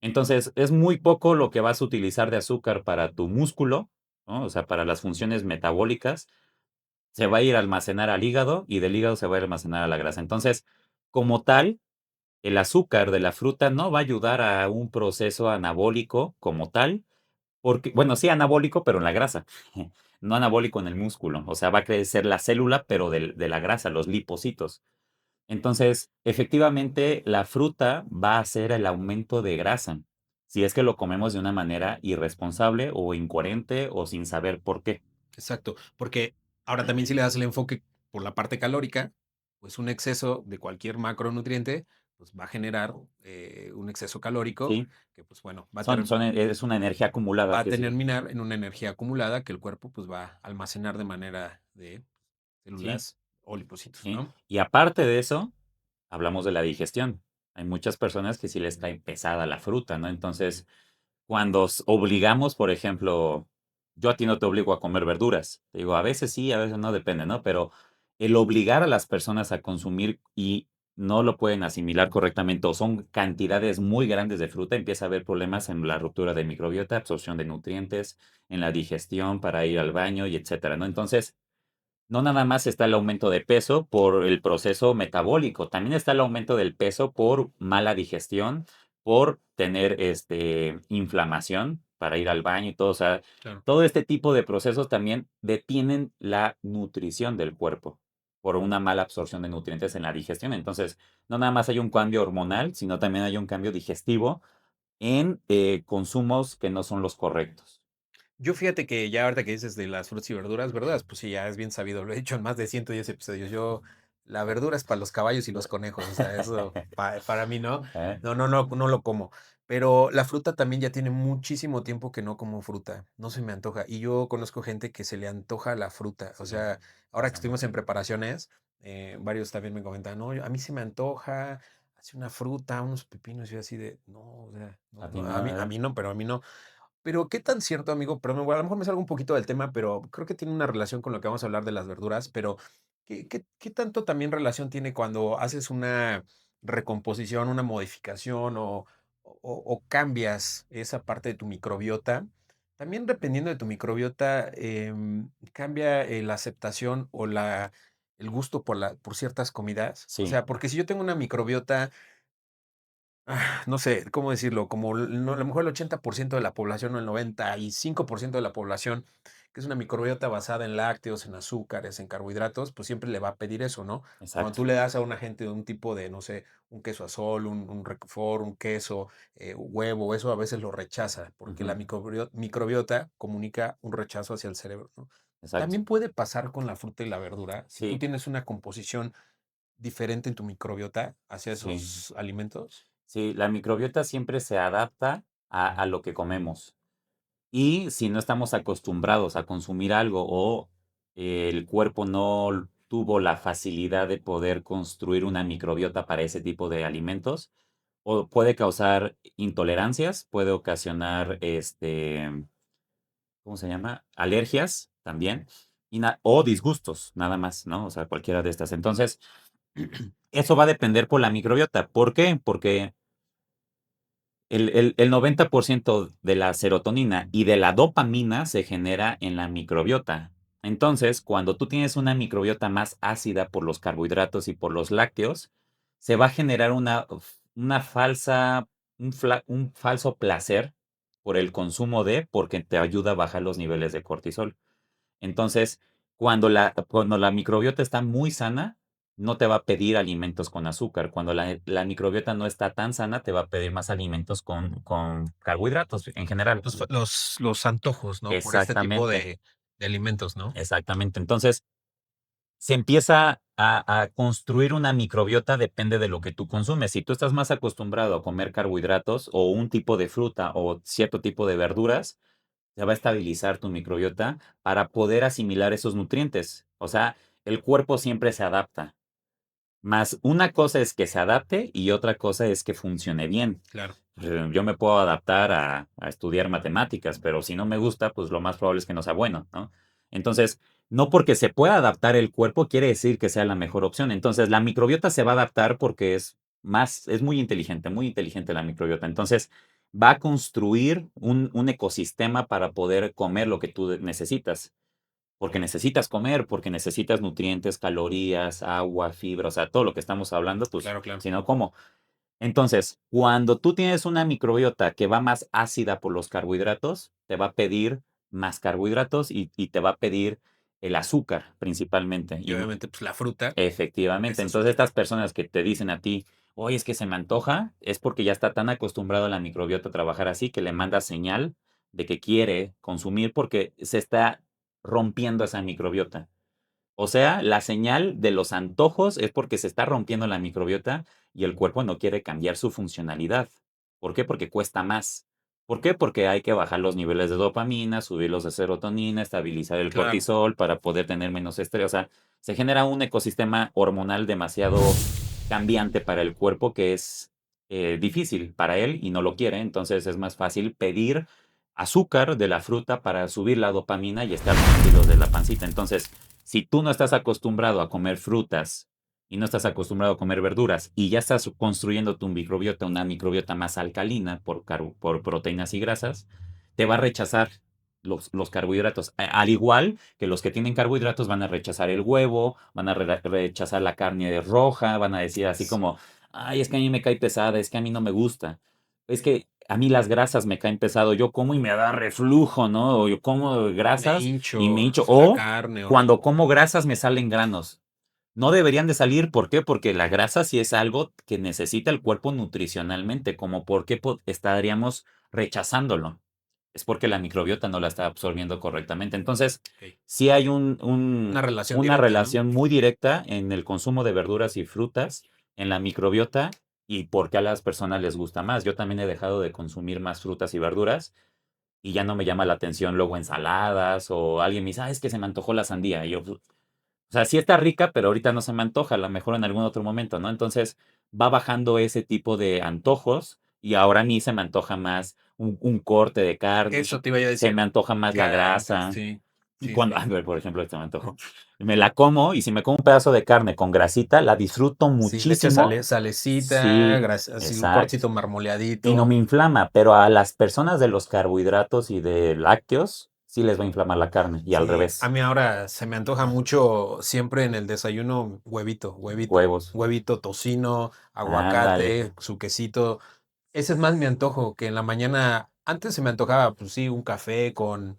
Entonces, es muy poco lo que vas a utilizar de azúcar para tu músculo, ¿no? O sea, para las funciones metabólicas, se va a ir a almacenar al hígado y del hígado se va a ir a almacenar a la grasa. Entonces, como tal, el azúcar de la fruta no va a ayudar a un proceso anabólico como tal, porque, bueno, sí anabólico, pero en la grasa, no anabólico en el músculo. O sea, va a crecer la célula, pero de la grasa, los lipocitos. Entonces, efectivamente, la fruta va a hacer el aumento de grasa, si es que lo comemos de una manera irresponsable o incoherente o sin saber por qué. Exacto, porque ahora también si le das el enfoque por la parte calórica, pues un exceso de cualquier macronutriente, pues va a generar un exceso calórico Sí, que pues bueno, va a, ter- es una energía acumulada va a que sí, terminar en una energía acumulada que el cuerpo pues va a almacenar de manera de sí, células o lipocitos, sí. ¿no? Y aparte de eso, hablamos de la digestión. Hay muchas personas que sí les cae pesada la fruta, ¿no? Entonces, cuando obligamos, por ejemplo, yo a ti no te obligo a comer verduras. Te digo, a veces sí, a veces no, depende, ¿no? Pero el obligar a las personas a consumir y no lo pueden asimilar correctamente o son cantidades muy grandes de fruta, empieza a haber problemas en la ruptura de microbiota, absorción de nutrientes, en la digestión para ir al baño y etcétera, ¿no? Entonces, no nada más está el aumento de peso por el proceso metabólico, también está el aumento del peso por mala digestión, por tener, inflamación para ir al baño y todo, o sea, Claro. todo este tipo de procesos también detienen la nutrición del cuerpo por una mala absorción de nutrientes en la digestión. Entonces, no nada más hay un cambio hormonal, sino también hay un cambio digestivo en, consumos que no son los correctos. Yo fíjate que ya ahorita que dices de las frutas y verduras, verduras, pues sí, ya es bien sabido, lo he dicho en más de 110 episodios. La verdura es para los caballos y los conejos, o sea, eso para mí no, ¿Eh? no lo como. Pero la fruta también ya tiene muchísimo tiempo que no como fruta, no se me antoja. Y yo conozco gente que se le antoja la fruta, o Sí, sea, ahora que pasa estuvimos mucho. en preparaciones, varios también me comentan, no, a mí se me antoja, hace una fruta, unos pepinos, y yo así de, no, o sea, A no, ti no, no, a mí no, pero a mí no. Pero, ¿qué tan cierto, amigo? Pero a lo mejor me salgo un poquito del tema, pero creo que tiene una relación con lo que vamos a hablar de las verduras, pero ¿qué tanto también relación tiene cuando haces una recomposición, una modificación o cambias esa parte de tu microbiota? También dependiendo de tu microbiota, cambia la aceptación o el gusto por ciertas comidas. O Sí, sea, porque si yo tengo una microbiota no sé, ¿cómo decirlo? Como no, a lo mejor el 80% de la población o el 95% de la población, que es una microbiota basada en lácteos, en azúcares, en carbohidratos, pues siempre le va a pedir eso, ¿no? Cuando exacto. tú le das a una gente un tipo de, no sé, un queso azul, un Roquefort, un queso, huevo, eso a veces lo rechaza, porque la Ujú, microbiota comunica un rechazo hacia el cerebro, ¿no? exacto. También puede pasar con la fruta y la verdura. Si tú Sí, tienes una composición diferente en tu microbiota hacia sí, esos alimentos. sí, la microbiota siempre se adapta a lo que comemos. Y si no estamos acostumbrados a consumir algo o el cuerpo no tuvo la facilidad de poder construir una microbiota para ese tipo de alimentos, o puede causar intolerancias, puede ocasionar, ¿cómo se llama? Alergias también, o disgustos, nada más, ¿no? O sea, cualquiera de estas. Entonces, eso va a depender por la microbiota. ¿Por qué? Porque el 90% de la serotonina y de la dopamina se genera en la microbiota. Entonces, cuando tú tienes una microbiota más ácida por los carbohidratos y por los lácteos, se va a generar una falsa, un falso placer por el consumo de, porque te ayuda a bajar los niveles de cortisol. Entonces, cuando la microbiota está muy sana, no te va a pedir alimentos con azúcar. Cuando la microbiota no está tan sana, te va a pedir más alimentos con carbohidratos en general. Los antojos, ¿no? Por este tipo Exactamente, de alimentos, ¿no? exactamente. Entonces, se empieza a construir una microbiota, depende de lo que tú consumes. Si tú estás más acostumbrado a comer carbohidratos o un tipo de fruta o cierto tipo de verduras, se va a estabilizar tu microbiota para poder asimilar esos nutrientes. O sea, el cuerpo siempre se adapta. Más una cosa es que se adapte y otra cosa es que funcione bien. Claro. Yo me puedo adaptar a estudiar matemáticas, pero si no me gusta, pues lo más probable es que no sea bueno, ¿no? Entonces, no porque se pueda adaptar el cuerpo quiere decir que sea la mejor opción. Entonces, la microbiota se va a adaptar porque es muy inteligente la microbiota. Entonces, va a construir un ecosistema para poder comer lo que tú necesitas. Porque necesitas comer, porque necesitas nutrientes, calorías, agua, fibra, o sea, todo lo que estamos hablando, pues, Claro, claro. si no, ¿cómo? Entonces, cuando tú tienes una microbiota que va más ácida por los carbohidratos, te va a pedir más carbohidratos y te va a pedir el azúcar principalmente. Y obviamente, pues la fruta Efectivamente. es Entonces, azúcar. estas personas que te dicen a ti, oye, es que se me antoja, es porque ya está tan acostumbrado la microbiota a trabajar así que le manda señal de que quiere consumir porque se está rompiendo esa microbiota. O sea, la señal de los antojos es porque se está rompiendo la microbiota y el cuerpo no quiere cambiar su funcionalidad. ¿Por qué? Porque cuesta más. ¿Por qué? Porque hay que bajar los niveles de dopamina, subir los de serotonina, estabilizar el Claro. cortisol para poder tener menos estrés. O sea, se genera un ecosistema hormonal demasiado cambiante para el cuerpo que es difícil para él y no lo quiere. Entonces es más fácil pedir azúcar de la fruta para subir la dopamina y estar tranquilos de la pancita. Entonces, si tú no estás acostumbrado a comer frutas y no estás acostumbrado a comer verduras y ya estás construyendo tu microbiota, una microbiota más alcalina por proteínas y grasas, te va a rechazar los carbohidratos. Al igual que los que tienen carbohidratos van a rechazar el huevo, van a rechazar la carne roja, van a decir así Sí. como, ay, es que a mí me cae pesada, es que a mí no me gusta. Es que a mí las grasas me caen pesado, yo como y me da reflujo, ¿no? O yo como Me grasas y me hincho, hincho. la O carne, cuando horrible. como grasas me salen granos. No deberían de salir, ¿por qué? Porque la grasa sí es algo que necesita el cuerpo nutricionalmente, como por qué estaríamos rechazándolo. Es porque la microbiota no la está absorbiendo correctamente. Entonces, Ok. sí hay Una relación una directa, ¿no? relación muy directa en el consumo de verduras y frutas, en la microbiota y por qué a las personas les gusta más. Yo también he dejado de consumir más frutas y verduras y ya no me llama la atención luego ensaladas o alguien me dice, ah, es que se me antojó la sandía. Y yo, o sea, sí está rica, pero ahorita no se me antoja, a lo mejor en algún otro momento, ¿no? Entonces va bajando ese tipo de antojos y ahora a mí se me antoja más un corte de carne, Eso te iba yo a se decir. me antoja más la Ya, grasa. sí, Y sí, cuando, sí. a ver, por ejemplo, este me antojo. Me la como y si me como un pedazo de carne con grasita, la disfruto Sí, le echas muchísimo. salecita, Sí, así un exacto. cortito Y no marmoleadito. me inflama, pero a las personas de los carbohidratos y de lácteos sí les va a inflamar la carne y al Sí, a revés. mí ahora se me antoja mucho siempre en el desayuno huevito, huevito, Huevos. huevito, tocino, Ándale. aguacate, su quesito. Ese es más mi antojo que en la mañana. Antes se me antojaba, pues sí, un café con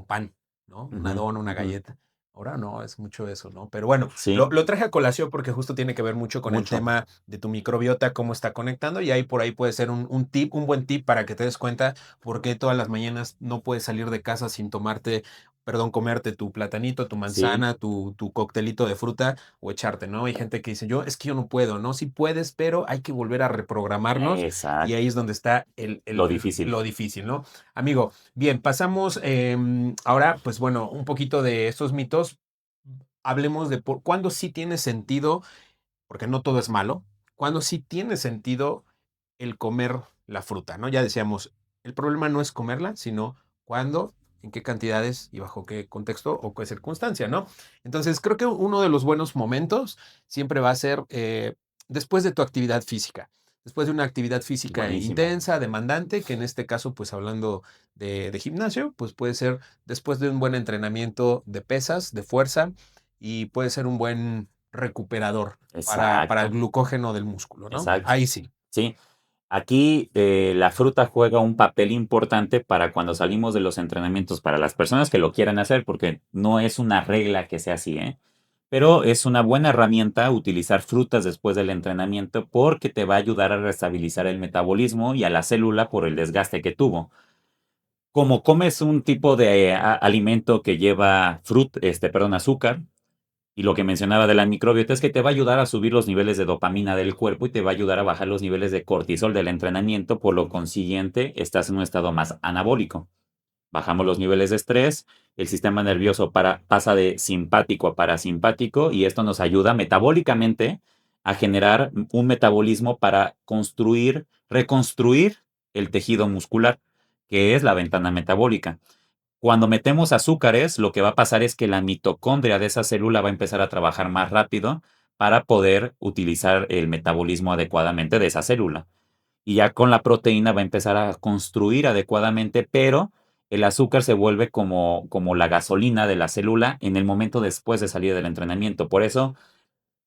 pan, ¿no? Una Ujú, dona, una ujú. galleta. Ahora no, es mucho eso, ¿no? Pero bueno, Sí, lo traje a colación porque justo tiene que ver mucho con el mucho. tema de tu microbiota, cómo está conectando, y ahí por ahí puede ser un tip, un buen tip para que te des cuenta por qué todas las mañanas no puedes salir de casa sin tomarte, perdón, comerte tu platanito, tu Sí, manzana, tu coctelito de fruta o echarte, ¿no? Hay gente que dice, es que yo no puedo, ¿no? Sí puedes, pero hay que volver a reprogramarnos y ahí exacto. es donde está Lo difícil. lo difícil, ¿no? Amigo, bien, pasamos ahora, pues bueno, un poquito de estos mitos. Hablemos de por cuándo sí tiene sentido, porque no todo es malo, cuándo sí tiene sentido el comer la fruta, ¿no? Ya decíamos, el problema no es comerla, sino cuándo, en qué cantidades y bajo qué contexto o qué circunstancia, ¿no? Entonces, creo que uno de los buenos momentos siempre va a ser después de tu actividad física. Después de una actividad física Buenísimo. intensa, demandante, que en este caso, pues hablando de gimnasio, pues puede ser después de un buen entrenamiento de pesas, de fuerza, y puede ser un buen recuperador para el Exacto, glucógeno del músculo, ¿no? exacto. Ahí sí. Sí. Aquí la fruta juega un papel importante para cuando salimos de los entrenamientos, para las personas que lo quieran hacer, porque no es una regla que sea así, ¿eh? Pero es una buena herramienta utilizar frutas después del entrenamiento porque te va a ayudar a restabilizar el metabolismo y a la célula por el desgaste que tuvo. Como comes un tipo de alimento que lleva azúcar, y lo que mencionaba de la microbiota es que te va a ayudar a subir los niveles de dopamina del cuerpo y te va a ayudar a bajar los niveles de cortisol del entrenamiento, por lo consiguiente, estás en un estado más anabólico. Bajamos los niveles de estrés, el sistema nervioso pasa de simpático a parasimpático y esto nos ayuda metabólicamente a generar un metabolismo para reconstruir el tejido muscular, que es la ventana metabólica. Cuando metemos azúcares, lo que va a pasar es que la mitocondria de esa célula va a empezar a trabajar más rápido para poder utilizar el metabolismo adecuadamente de esa célula. Y ya con la proteína va a empezar a construir adecuadamente, pero el azúcar se vuelve como la gasolina de la célula en el momento después de salir del entrenamiento. Por eso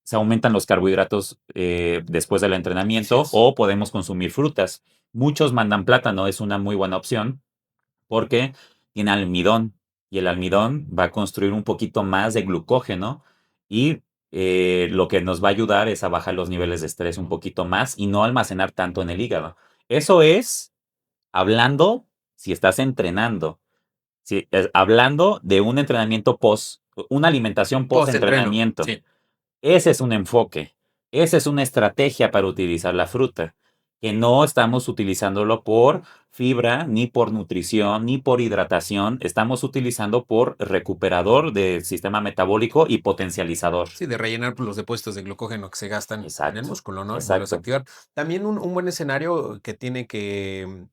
se aumentan los carbohidratos después del Así entrenamiento es. o podemos consumir frutas. Muchos mandan plátano, es una muy buena opción porque tiene almidón y el almidón va a construir un poquito más de glucógeno y lo que nos va a ayudar es a bajar los niveles de estrés un poquito más y no almacenar tanto en el hígado. Eso es hablando si estás entrenando, hablando de un entrenamiento una alimentación Post-entreno, post-entrenamiento. sí. Ese es un enfoque, esa es una estrategia para utilizar la fruta, que no estamos utilizándolo por fibra, ni por nutrición, ni por hidratación, estamos utilizando por recuperador del sistema metabólico y potencializador. Sí, de rellenar pues, los depósitos de glucógeno que se gastan en el Exacto, músculo, ¿no? Y volverlos a exacto. activar. También un buen escenario que tiene que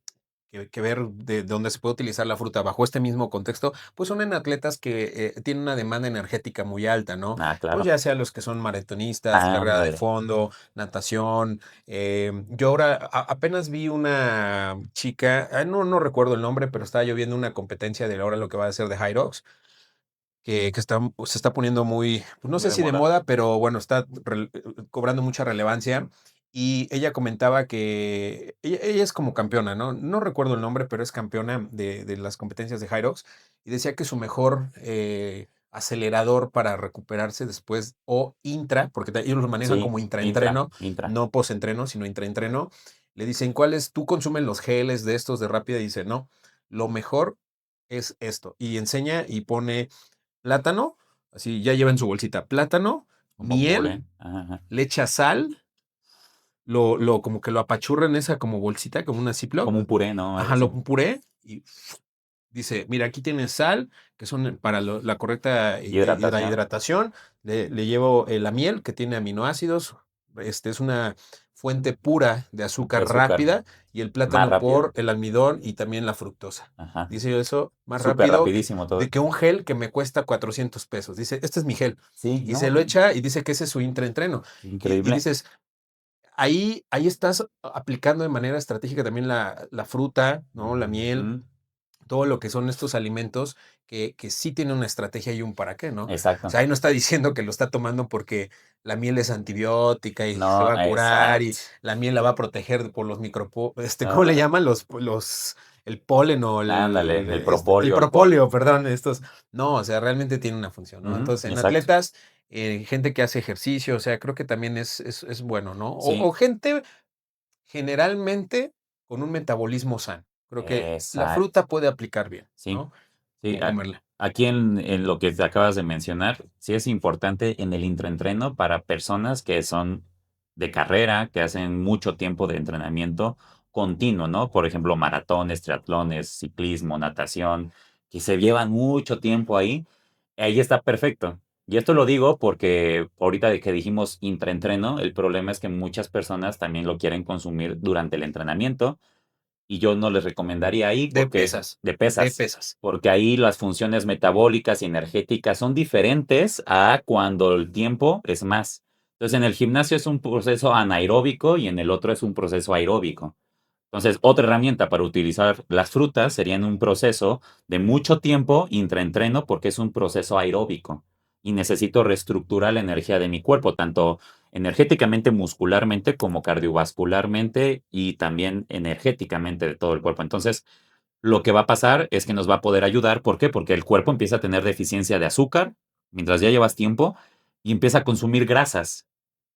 ver de dónde se puede utilizar la fruta bajo este mismo contexto, pues son en atletas que tienen una demanda energética muy alta, ¿no? Ah, Pues claro. ya sea los que son maratonistas, carrera de Ándale. fondo, natación. Yo ahora apenas vi una chica, no recuerdo el nombre, pero estaba yo viendo una competencia de ahora lo que va a ser de High Rocks que está, se está poniendo muy, pues no Muy sé de si de moda. moda, pero bueno, está cobrando mucha relevancia. Y ella comentaba que ella es como campeona, ¿no? No recuerdo el nombre, pero es campeona de las competencias de Hyrox. Y decía que su mejor acelerador para recuperarse después, o intra, porque ellos lo manejan Sí, como intra, intraentreno, intra. no postentreno, sino intraentreno. Le dicen, ¿cuáles tú consumes los geles de estos de rápida? Y dice, no, lo mejor es esto. Y enseña y pone plátano, así ya lleva en su bolsita, plátano, Como miel, puré. Ajá, ajá. le echa sal, lo como que lo apachurra en esa como bolsita, como una Ziploc, Como un puré, ¿no? Algo ajá, así. lo puré y dice, mira, aquí tienes sal, que son para la correcta la Hidratación. hidratación. Le llevo la miel, que tiene aminoácidos. Es una fuente pura de De azúcar azúcar. rápida. Y el Más plátano rápido. por el almidón y también la fructosa. Ajá. Dice eso más Súper rápido rapidísimo de todo. que un gel que me cuesta 400 pesos. Dice, este es mi gel. Sí, Y se no, lo echa y dice que ese es su intraentreno. Y increíble. dices, ahí estás aplicando de manera estratégica también la fruta, ¿no? La miel, Ujú. todo lo que son estos alimentos que sí tienen una estrategia y un para qué, ¿no? O Exacto. sea, ahí no está diciendo que lo está tomando porque la miel es antibiótica y se No, va a curar y exacto. la miel la va a proteger por los ¿cómo le Ah, llaman? El polen o ándale, el el propóleo, el polen. propóleo, perdón, estos. No, o sea, realmente tiene una función, ¿no? Ujú, Entonces, en exacto. atletas, gente que hace ejercicio, o sea, creo que también es bueno, ¿no? O Sí, gente generalmente con un metabolismo sano. Creo que la exacto. fruta puede aplicar bien, Sí, ¿no? sí. Como comerla. Aquí en lo que te acabas de mencionar, sí es importante en el intraentreno para personas que son de carrera, que hacen mucho tiempo de entrenamiento continuo, ¿no? Por ejemplo, maratones, triatlones, ciclismo, natación, que se llevan mucho tiempo ahí. Ahí está perfecto. Y esto lo digo porque ahorita de que dijimos intraentreno, el problema es que muchas personas también lo quieren consumir durante el entrenamiento y yo no les recomendaría ahí De porque pesas, de de pesas, pesas. porque ahí las funciones metabólicas y energéticas son diferentes a cuando el tiempo es más. Entonces, en el gimnasio es un proceso anaeróbico y en el otro es un proceso aeróbico. Entonces, otra herramienta para utilizar las frutas sería en un proceso de mucho tiempo intraentreno porque es un proceso aeróbico y necesito reestructurar la energía de mi cuerpo, tanto energéticamente, muscularmente, como cardiovascularmente y también energéticamente de todo el cuerpo. Entonces, lo que va a pasar es que nos va a poder ayudar, ¿por qué? Porque el cuerpo empieza a tener deficiencia de azúcar mientras ya llevas tiempo y empieza a consumir grasas.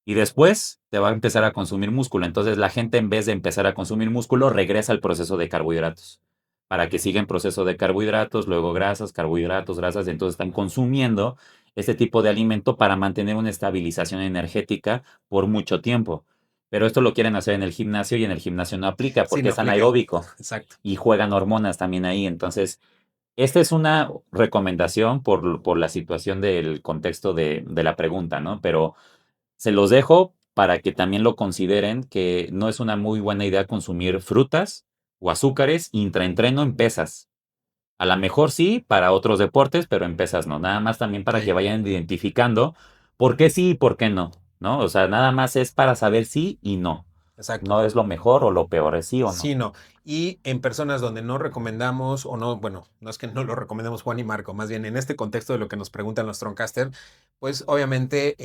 Y después te va a empezar a consumir músculo. Entonces la gente en vez de empezar a consumir músculo regresa al proceso de carbohidratos. Para que siga en proceso de carbohidratos, luego grasas, carbohidratos, grasas. Entonces están consumiendo este tipo de alimento para mantener una estabilización energética por mucho tiempo. Pero esto lo quieren hacer en el gimnasio y en el gimnasio no aplica Sí, porque no es aplica. anaeróbico Exacto. y juegan hormonas también ahí. Entonces, esta es una recomendación por la situación del contexto de la pregunta, ¿no? Pero se los dejo para que también lo consideren, que no es una muy buena idea consumir frutas o azúcares intraentreno en pesas. A la mejor sí para otros deportes, pero en pesas no. Nada más también para que Sí, vayan identificando por qué sí y por qué no, ¿no? O sea, nada más es para saber sí y no. exacto. No es lo mejor o lo peor, es sí o no. Sí, no. Y en personas donde no recomendamos o no, bueno, no es que no lo recomendemos Juan y Marco, más bien en este contexto de lo que nos preguntan los Troncaster, pues obviamente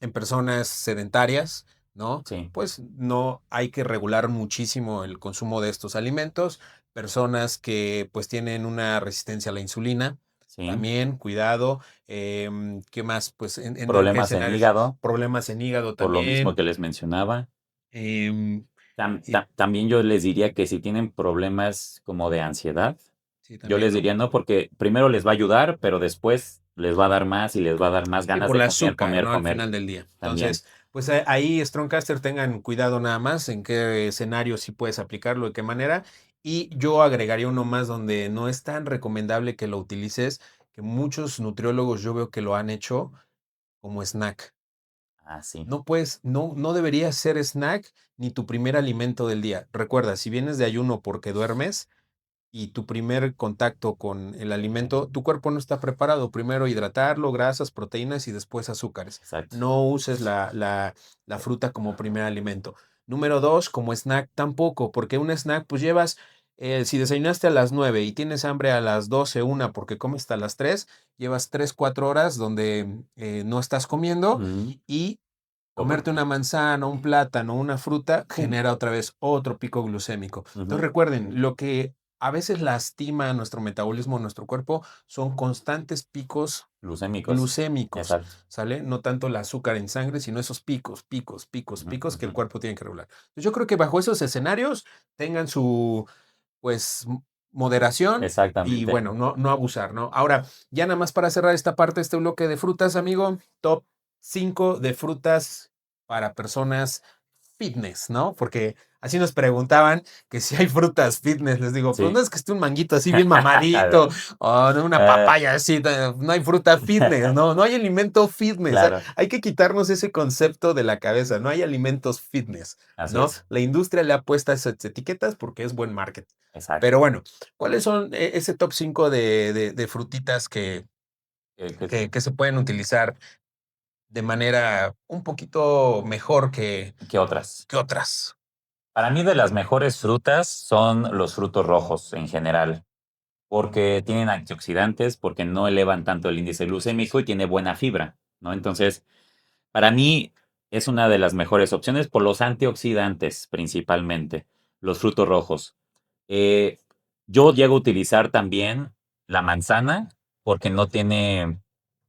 en personas sedentarias, ¿no? Sí, Pues no hay que regular muchísimo el consumo de estos alimentos. Personas que pues tienen una resistencia a la insulina, sí. también, cuidado. ¿Qué más? Pues en qué Problemas en escenarios, hígado, problemas en hígado por lo mismo también. que les mencionaba. em, y También yo les diría que si tienen problemas como de ansiedad, sí, yo también, les ¿no? diría no, porque primero les va a ayudar, pero después les va a dar más y les va a dar más Sí, ganas por de el comer, azúcar, comer, ¿no? Al comer final del día. también. Entonces, pues ahí, Strongcaster, tengan cuidado nada más en qué escenario sí puedes aplicarlo, de qué manera. Y yo agregaría uno más donde no es tan recomendable que lo utilices, que muchos nutriólogos yo veo que lo han hecho como snack. Ah, sí, No puedes, no debería ser snack ni tu primer alimento del día. Recuerda, si vienes de ayuno porque duermes, y tu primer contacto con el alimento, tu cuerpo no está preparado. Primero hidratarlo, grasas, proteínas y después azúcares. exacto. No uses la fruta como primer alimento. Número dos, como snack tampoco, porque un snack pues llevas, si desayunaste a las 9 y tienes hambre a las 12 una porque comes hasta las 3, llevas 3 4 horas donde no estás comiendo Mm, y lo- comerte una manzana, un plátano, una fruta, genera otra vez otro pico glucémico. Entonces ujú, recuerden, lo que a veces lastima nuestro metabolismo, nuestro cuerpo, son constantes picos Glucémicos. glucémicos, Exacto. ¿sale? No tanto el azúcar en sangre, sino esos picos, picos, picos, Ujú, picos que ujú. el cuerpo tiene que regular. Entonces, yo creo que bajo esos escenarios tengan su, pues, moderación y Exactamente. bueno, no abusar, ¿no? Ahora, ya nada más para cerrar esta parte, este bloque de frutas, amigo, top 5 de frutas para personas fitness, ¿no? Porque así nos preguntaban que si hay frutas fitness, les digo, pues no Sí. es que esté un manguito así bien mamadito o no una Eh, papaya así, no hay fruta fitness, no, no hay alimento fitness. claro, Hay que quitarnos ese concepto de la cabeza, no hay alimentos fitness, así ¿no? es. La industria le ha puesto esas etiquetas porque es buen marketing. Exacto. Pero bueno, ¿cuáles son ese top 5 de frutitas Que que se pueden utilizar de manera un poquito mejor que otras. que otras? Para mí de las mejores frutas son los frutos rojos en general, porque tienen antioxidantes, porque no elevan tanto el índice glucémico y tiene buena fibra, ¿no? Entonces, para mí es una de las mejores opciones por los antioxidantes principalmente, los frutos rojos. Eh, yo llego a utilizar también la manzana porque no tiene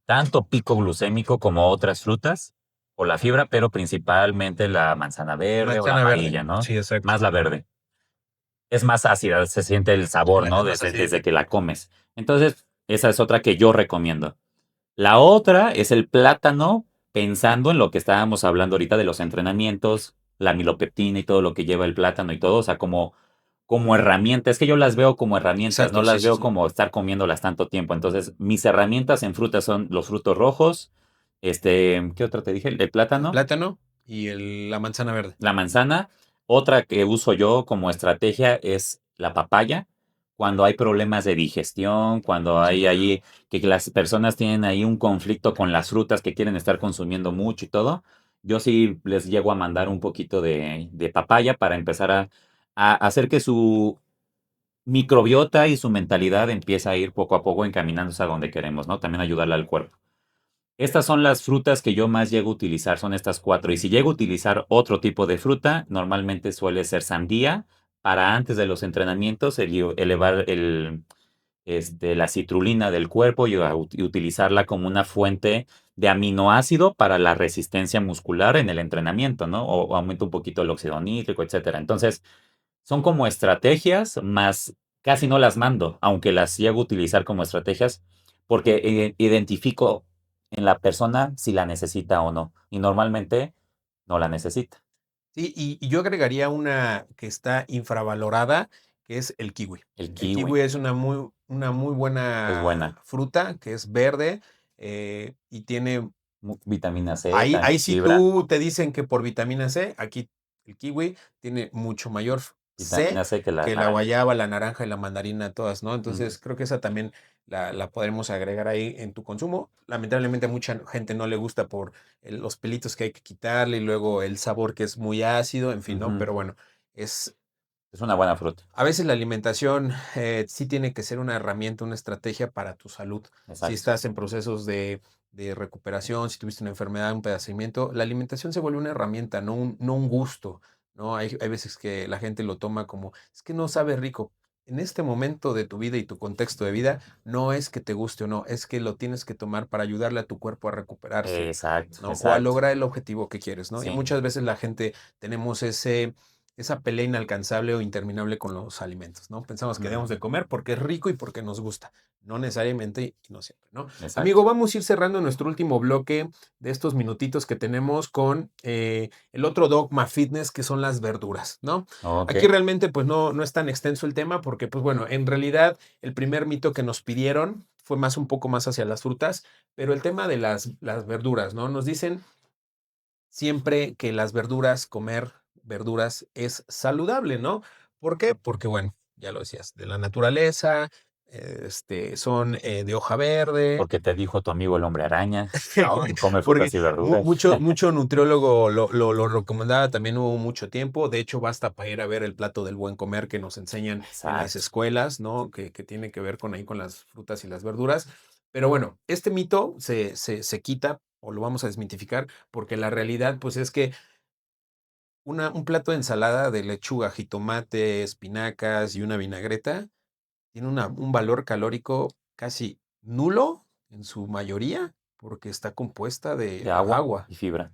tanto pico glucémico como otras frutas o la fibra, pero principalmente la manzana verde o la Manzana verde. amarilla, ¿no? Sí, exacto. Más la verde. Es más ácida, se siente el sabor, ¿no? Es más Desde acidita. que la comes. Entonces, esa es otra que yo recomiendo. La otra es el plátano, pensando en lo que estábamos hablando ahorita de los entrenamientos, la milopeptina y todo lo que lleva el plátano y todo, o sea, como herramienta. Es que yo las veo como herramientas, no Exacto, sí, las sí, veo sí. como estar comiéndolas tanto tiempo. Entonces, mis herramientas en frutas son los frutos rojos, ¿qué otra te dije? El El plátano, plátano y la manzana verde. la manzana. Otra que uso yo como estrategia es la papaya. Cuando hay problemas de digestión, cuando Sí, hay claro. ahí que las personas tienen ahí un conflicto con las frutas que quieren estar consumiendo mucho y todo, yo sí les llego a mandar un poquito de papaya para empezar a hacer que su microbiota y su mentalidad empiece a ir poco a poco encaminándose a donde queremos, ¿no? También ayudarle al cuerpo. Estas son las frutas que yo más llego a utilizar, son estas 4. Y si llego a utilizar otro tipo de fruta, normalmente suele ser sandía, para antes de los entrenamientos, elevar la citrulina del cuerpo y utilizarla como una fuente de aminoácido para la resistencia muscular en el entrenamiento, ¿no? O aumenta un poquito el óxido nítrico, etcétera. Entonces, son como estrategias, más casi no las mando, aunque las llego a utilizar como estrategias, porque identifico en la persona si la necesita o no. Y normalmente no la necesita. Sí, y yo agregaría una que está infravalorada, que es el kiwi. El El kiwi kiwi es una muy es buena buena. fruta, que es verde, y tiene Vitamina C, ahí sí fibra. tú te dicen que por vitamina C, aquí el kiwi tiene mucho mayor C Vitamina C que la que la naranja. guayaba, la naranja y la mandarina todas, ¿no? Ujú. Entonces, creo que esa también la podremos agregar ahí en tu consumo. Lamentablemente, a mucha gente no le gusta por los pelitos que hay que quitarle y luego el sabor que es muy ácido, en fin, ¿no? Ujú. Pero bueno, es Es una buena fruta. a veces la alimentación sí tiene que ser una herramienta, una estrategia para tu salud. Si Exacto. estás en procesos de recuperación, si tuviste una enfermedad, un padecimiento, la alimentación se vuelve una herramienta, no un gusto, ¿no? Hay veces que la gente lo toma como, es que no sabe rico. En este momento de tu vida y tu contexto de vida, no es que te guste o no, es que lo tienes que tomar para ayudarle a tu cuerpo a recuperarse, Exacto, ¿no? O a exacto. lograr el objetivo que quieres, ¿no? Y Sí. muchas veces la gente tenemos esa pelea inalcanzable o interminable con los alimentos, ¿no? Pensamos que debemos Ujú. de comer porque es rico y porque nos gusta, no necesariamente y no siempre, ¿no? Exacto. Amigo, vamos a ir cerrando nuestro último bloque de estos minutitos que tenemos con el otro dogma fitness que son las verduras, ¿no? Aquí Okey. realmente pues no es tan extenso el tema porque pues bueno, en realidad el primer mito que nos pidieron fue más un poco más hacia las frutas, pero el tema de las verduras, ¿no? Nos dicen siempre que las verduras, comer verduras es saludable, ¿no? ¿Por qué? Porque, bueno, ya lo decías, de la naturaleza, son de hoja verde. Porque te dijo tu amigo el hombre araña, ¿no? Come Porque frutas y verduras. mucho nutriólogo lo recomendaba también hubo mucho tiempo. De hecho, basta para ir a ver el plato del buen comer que nos enseñan en las Exacto. escuelas, ¿no? Que tiene que ver con ahí con las frutas y las verduras. Pero bueno, este mito se quita o lo vamos a desmitificar porque la realidad, pues, es que un plato de ensalada de lechuga, jitomate, espinacas y una vinagreta tiene un valor calórico casi nulo en su mayoría, porque está compuesta de De agua agua y fibra.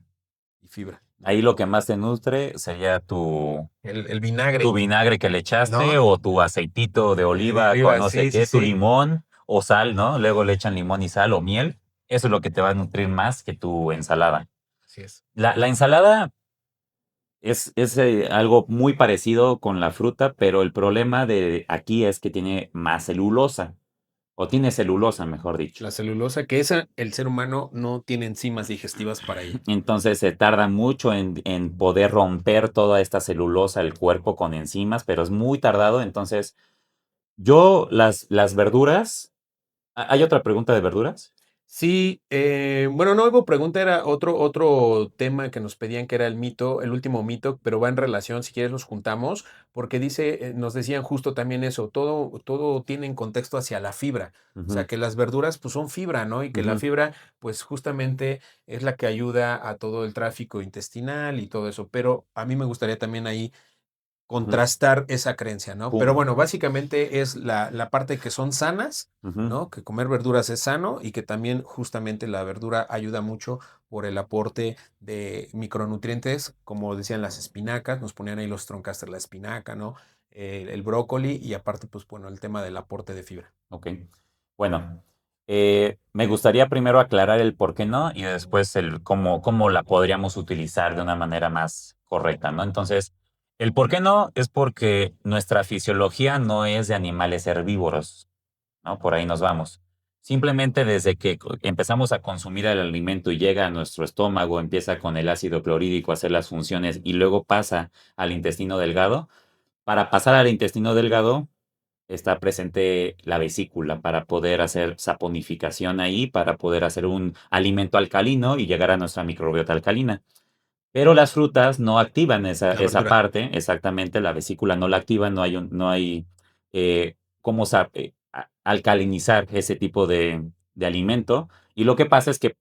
y fibra, ¿no? Ahí lo que más te nutre sería tu El vinagre, vinagre que le echaste ¿no? o tu aceitito de De oliva con oliva, no sé sí, sí, qué, tu sí. limón o sal, ¿no? Luego le echan limón y sal o miel. Eso es lo que te va a nutrir más que tu ensalada. Así es. La ensalada es algo muy parecido con la fruta, pero el problema de aquí es que tiene más celulosa, o tiene celulosa, mejor dicho. La celulosa, que esa el ser humano no tiene enzimas digestivas para ella. Entonces se tarda mucho en poder romper toda esta celulosa el cuerpo con enzimas, pero es muy tardado. Entonces, yo las verduras. ¿Hay otra pregunta de verduras? Sí, bueno, no hubo pregunta, era otro tema que nos pedían que era el mito, el último mito, pero va en relación, si quieres los juntamos, porque dice, nos decían justo también eso, todo tiene en contexto hacia la fibra, o sea, Ujú, que las verduras pues son fibra, ¿no? Y que la ujú, fibra pues justamente es la que ayuda a todo el tráfico intestinal y todo eso, pero a mí me gustaría también ahí ujú. contrastar esa creencia, ¿no? Pero Pum. bueno, básicamente es la parte que son sanas, Ujú, ¿no? Que comer verduras es sano y que también justamente la verdura ayuda mucho por el aporte de micronutrientes, como decían las espinacas, nos ponían ahí los Stroncaster, la espinaca, ¿no? El brócoli y aparte, pues bueno, el tema del aporte de fibra. okey. Bueno, me gustaría primero aclarar el por qué no, y después el cómo la podríamos utilizar de una manera más correcta, ¿no? Entonces, el por qué no es porque nuestra fisiología no es de animales herbívoros, ¿no? Por ahí nos vamos. Simplemente desde que empezamos a consumir el alimento y llega a nuestro estómago, empieza con el ácido clorhídrico a hacer las funciones y luego pasa al intestino delgado. Para pasar al intestino delgado está presente la vesícula para poder hacer saponificación ahí, para poder hacer un alimento alcalino y llegar a nuestra microbiota alcalina. Pero las frutas no activan La esa verdura. parte, exactamente, la vesícula no la activa, no hay cómo alcalinizar ese tipo de alimento. Y lo que pasa es que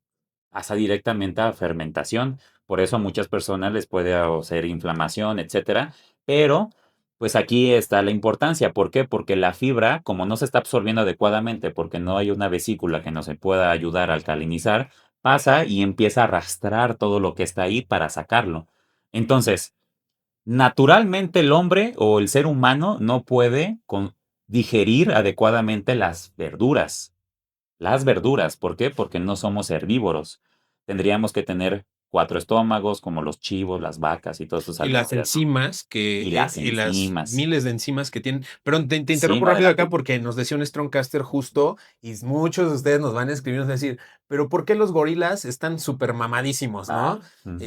pasa directamente a fermentación. Por eso a muchas personas les puede hacer inflamación, etcétera. Pero, pues aquí está la importancia. ¿Por qué? Porque la fibra, como no se está absorbiendo adecuadamente, porque no hay una vesícula que nos pueda ayudar a alcalinizar, pasa y empieza a arrastrar todo lo que está ahí para sacarlo. Entonces, naturalmente el hombre o el ser humano no puede digerir adecuadamente las verduras. Las verduras, ¿por qué? Porque no somos herbívoros. Tendríamos que tener 4 estómagos, como los chivos, las vacas y todos esos Y las animales, ¿no? enzimas Y las y las enzimas. miles de enzimas que tienen. Pero te Sí, interrumpo no, rápido acá adelante. porque nos decía un Strongcaster justo y muchos de ustedes nos van a escribir y nos van a decir, pero ¿por qué los gorilas están súper mamadísimos, no? A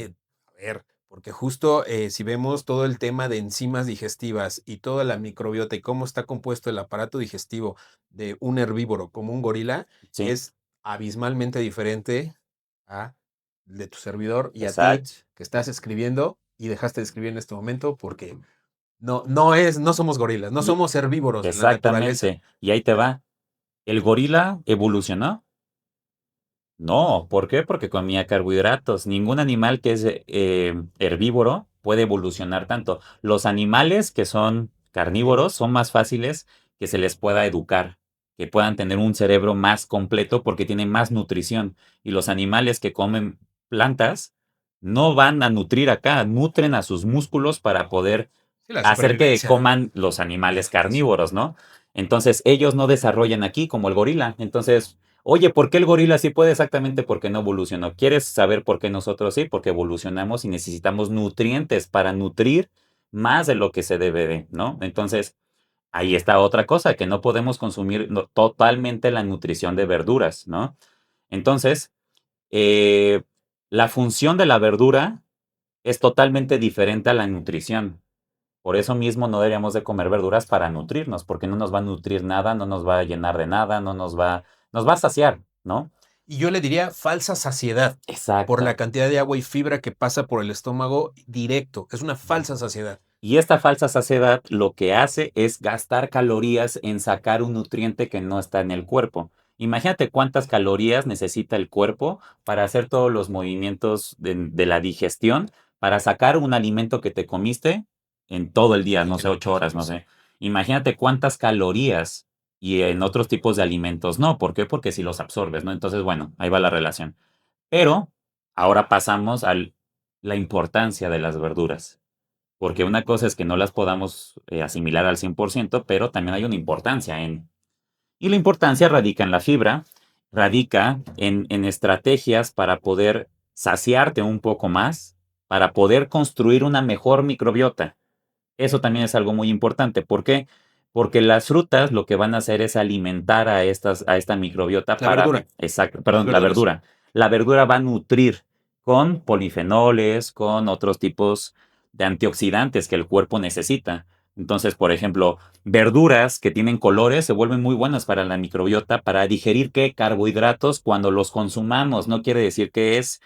ver, porque justo si vemos todo el tema de enzimas digestivas y toda la microbiota y cómo está compuesto el aparato digestivo de un herbívoro como un gorila, sí, es abismalmente diferente a de tu servidor y a ti exacto. que estás escribiendo y dejaste de escribir en este momento porque no somos gorilas, no Y somos herbívoros en la naturaleza. exactamente. Y ahí te va. ¿El gorila evolucionó? No, ¿por qué? Porque comía carbohidratos. Ningún animal que es herbívoro puede evolucionar tanto. Los animales que son carnívoros son más fáciles que se les pueda educar, que puedan tener un cerebro más completo porque tienen más nutrición. Y los animales que comen plantas no van a nutrir acá, nutren a sus músculos para poder Sí, la hacer que supervivencia coman los y animales adaptación. carnívoros, ¿no? Entonces ellos no desarrollan aquí como el gorila. Entonces, oye, ¿por qué el gorila sí puede? Exactamente porque no evolucionó. ¿Quieres saber por qué nosotros sí? Porque evolucionamos y necesitamos nutrientes para nutrir más de lo que se debe de, ¿no? Entonces, ahí está otra cosa, que no podemos consumir totalmente la nutrición de verduras, ¿no? Entonces, eh, la función de la verdura es totalmente diferente a la nutrición. Por eso mismo no deberíamos de comer verduras para nutrirnos, porque no nos va a nutrir nada, no nos va a llenar de nada, nos va a saciar, ¿no? Y yo le diría falsa saciedad por la Exacto. cantidad de agua y fibra que pasa por el estómago directo. Es una falsa saciedad. Y esta falsa saciedad lo que hace es gastar calorías en sacar un nutriente que no está en el cuerpo. Imagínate cuántas calorías necesita el cuerpo para hacer todos los movimientos de la digestión, para sacar un alimento que te comiste en todo el día, Y no que sé, no 8 horas, no consumiste. sé. Imagínate cuántas calorías y en otros tipos de alimentos no. ¿Por qué? Porque si los absorbes, ¿no? Entonces, bueno, ahí va la relación. Pero ahora pasamos a la importancia de las verduras. Porque una cosa es que no las podamos asimilar al 100%, pero también hay una importancia en... Y la importancia radica en la fibra, radica en estrategias para poder saciarte un poco más, para poder construir una mejor microbiota. Eso también es algo muy importante. ¿Por qué? Porque las frutas lo que van a hacer es alimentar a esta microbiota La para, verdura, exacto, las perdón, la verduras. verdura. La verdura va a nutrir con polifenoles, con otros tipos de antioxidantes que el cuerpo necesita. Entonces, por ejemplo, verduras que tienen colores se vuelven muy buenas para la microbiota para digerir qué carbohidratos cuando los consumamos. No quiere decir que es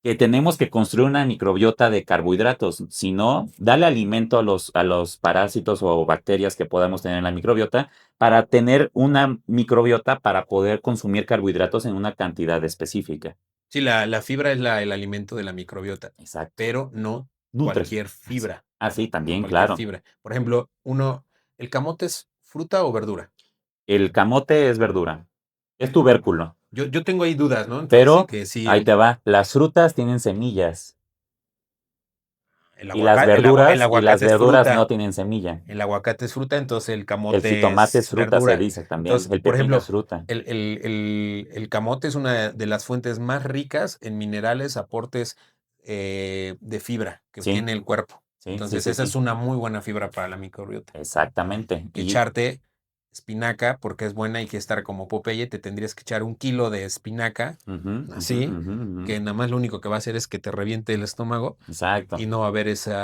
que tenemos que construir una microbiota de carbohidratos, si no, dale alimento a los parásitos o bacterias que podamos tener en la microbiota para tener una microbiota para poder consumir carbohidratos en una cantidad específica. Sí, la fibra es el alimento de la microbiota, Exacto. pero no Nutre. cualquier Así. fibra, Ah, sí, no también, cualquier claro. fibra. Por ejemplo, ¿el camote es fruta o verdura? El camote es verdura. Es tubérculo. Yo tengo ahí dudas, ¿no? Entre sí Pero que sí, ahí te va. Las frutas tienen semillas y las aguacate es verduras no fruta. tienen semilla. El aguacate es fruta, entonces el El camote jitomate es es fruta, se verdura. dice también. Entonces, El por pepino es ejemplo, fruta. el camote es una de las fuentes más ricas en minerales, aportes de fibra que Sí. tiene el cuerpo. Sí, sí, Entonces, sí, esa es sí, una muy buena fibra para la microbiota. exactamente. Que echarte espinaca, porque es buena y que estar como Popeye, te tendrías que echar 1 kilo de espinaca, Ujú, ujú, así, ujú, ujú. que nada más lo único que va a hacer es que te reviente el estómago Exacto. y no va a haber ese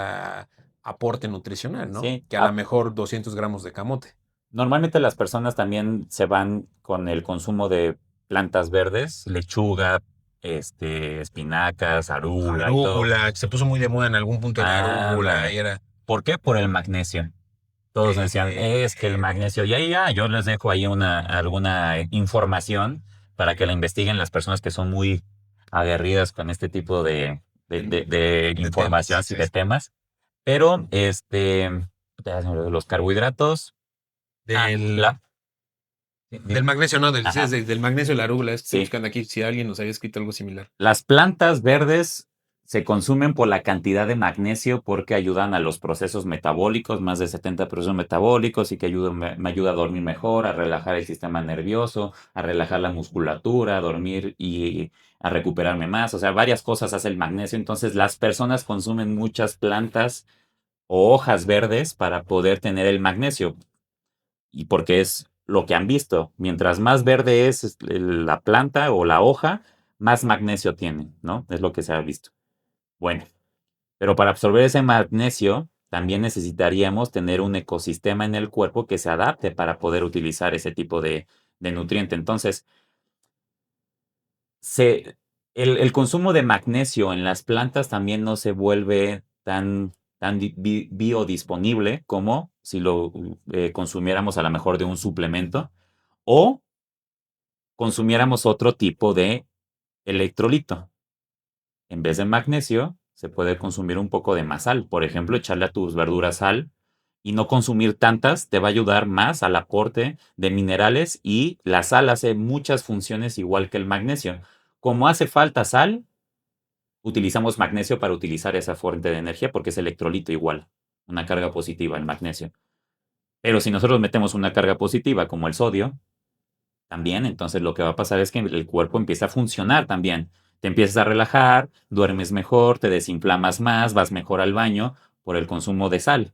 aporte nutricional, ¿no? Sí, Que a lo mejor 200 gramos de camote. normalmente las personas también se van con el consumo de plantas verdes, lechuga, espinacas, arugula y todo. Arúgula, se puso muy de moda en algún punto la arúgula, y Ándale. era, ¿Por qué? Por el magnesio. Todos me decían, es que el pero magnesio, y ahí ya, yo les dejo ahí alguna información para que la investiguen las personas que son muy aguerridas con este tipo de De información temas, y sí. de temas. Pero, ya se me olvidó, los carbohidratos, Del, la, sí, del magnesio, no, sí, ajá, del magnesio de la arúgula. Estoy sí. buscando aquí si alguien nos había escrito algo similar. Las plantas verdes se consumen por la cantidad de magnesio porque ayudan a los procesos metabólicos, más de 70 procesos metabólicos y que me ayuda a dormir mejor, a relajar el sistema nervioso, a relajar la musculatura, a dormir y a recuperarme más. O sea, varias cosas hace el magnesio. Entonces, las personas consumen muchas plantas o hojas verdes para poder tener el magnesio y porque es lo que han visto. Mientras más verde es la planta o la hoja, más magnesio tiene, ¿no? Es lo que se ha visto. Bueno, pero para absorber ese magnesio, también necesitaríamos tener un ecosistema en el cuerpo que se adapte para poder utilizar ese tipo de nutriente. Entonces, se, el consumo de magnesio en las plantas también no se vuelve tan biodisponible como si lo consumiéramos a lo mejor de un suplemento o consumiéramos otro tipo de electrolito. En vez de magnesio, se puede consumir un poco de más sal. Por ejemplo, echarle a tus verduras sal y no consumir tantas te va a ayudar más al aporte de minerales y la sal hace muchas funciones igual que el magnesio. Como hace falta sal, utilizamos magnesio para utilizar esa fuente de energía porque es electrolito igual, una carga positiva el magnesio. Pero si nosotros metemos una carga positiva como el sodio, también, entonces lo que va a pasar es que el cuerpo empieza a funcionar también. Te empiezas a relajar, duermes mejor, te desinflamas más, vas mejor al baño por el consumo de sal.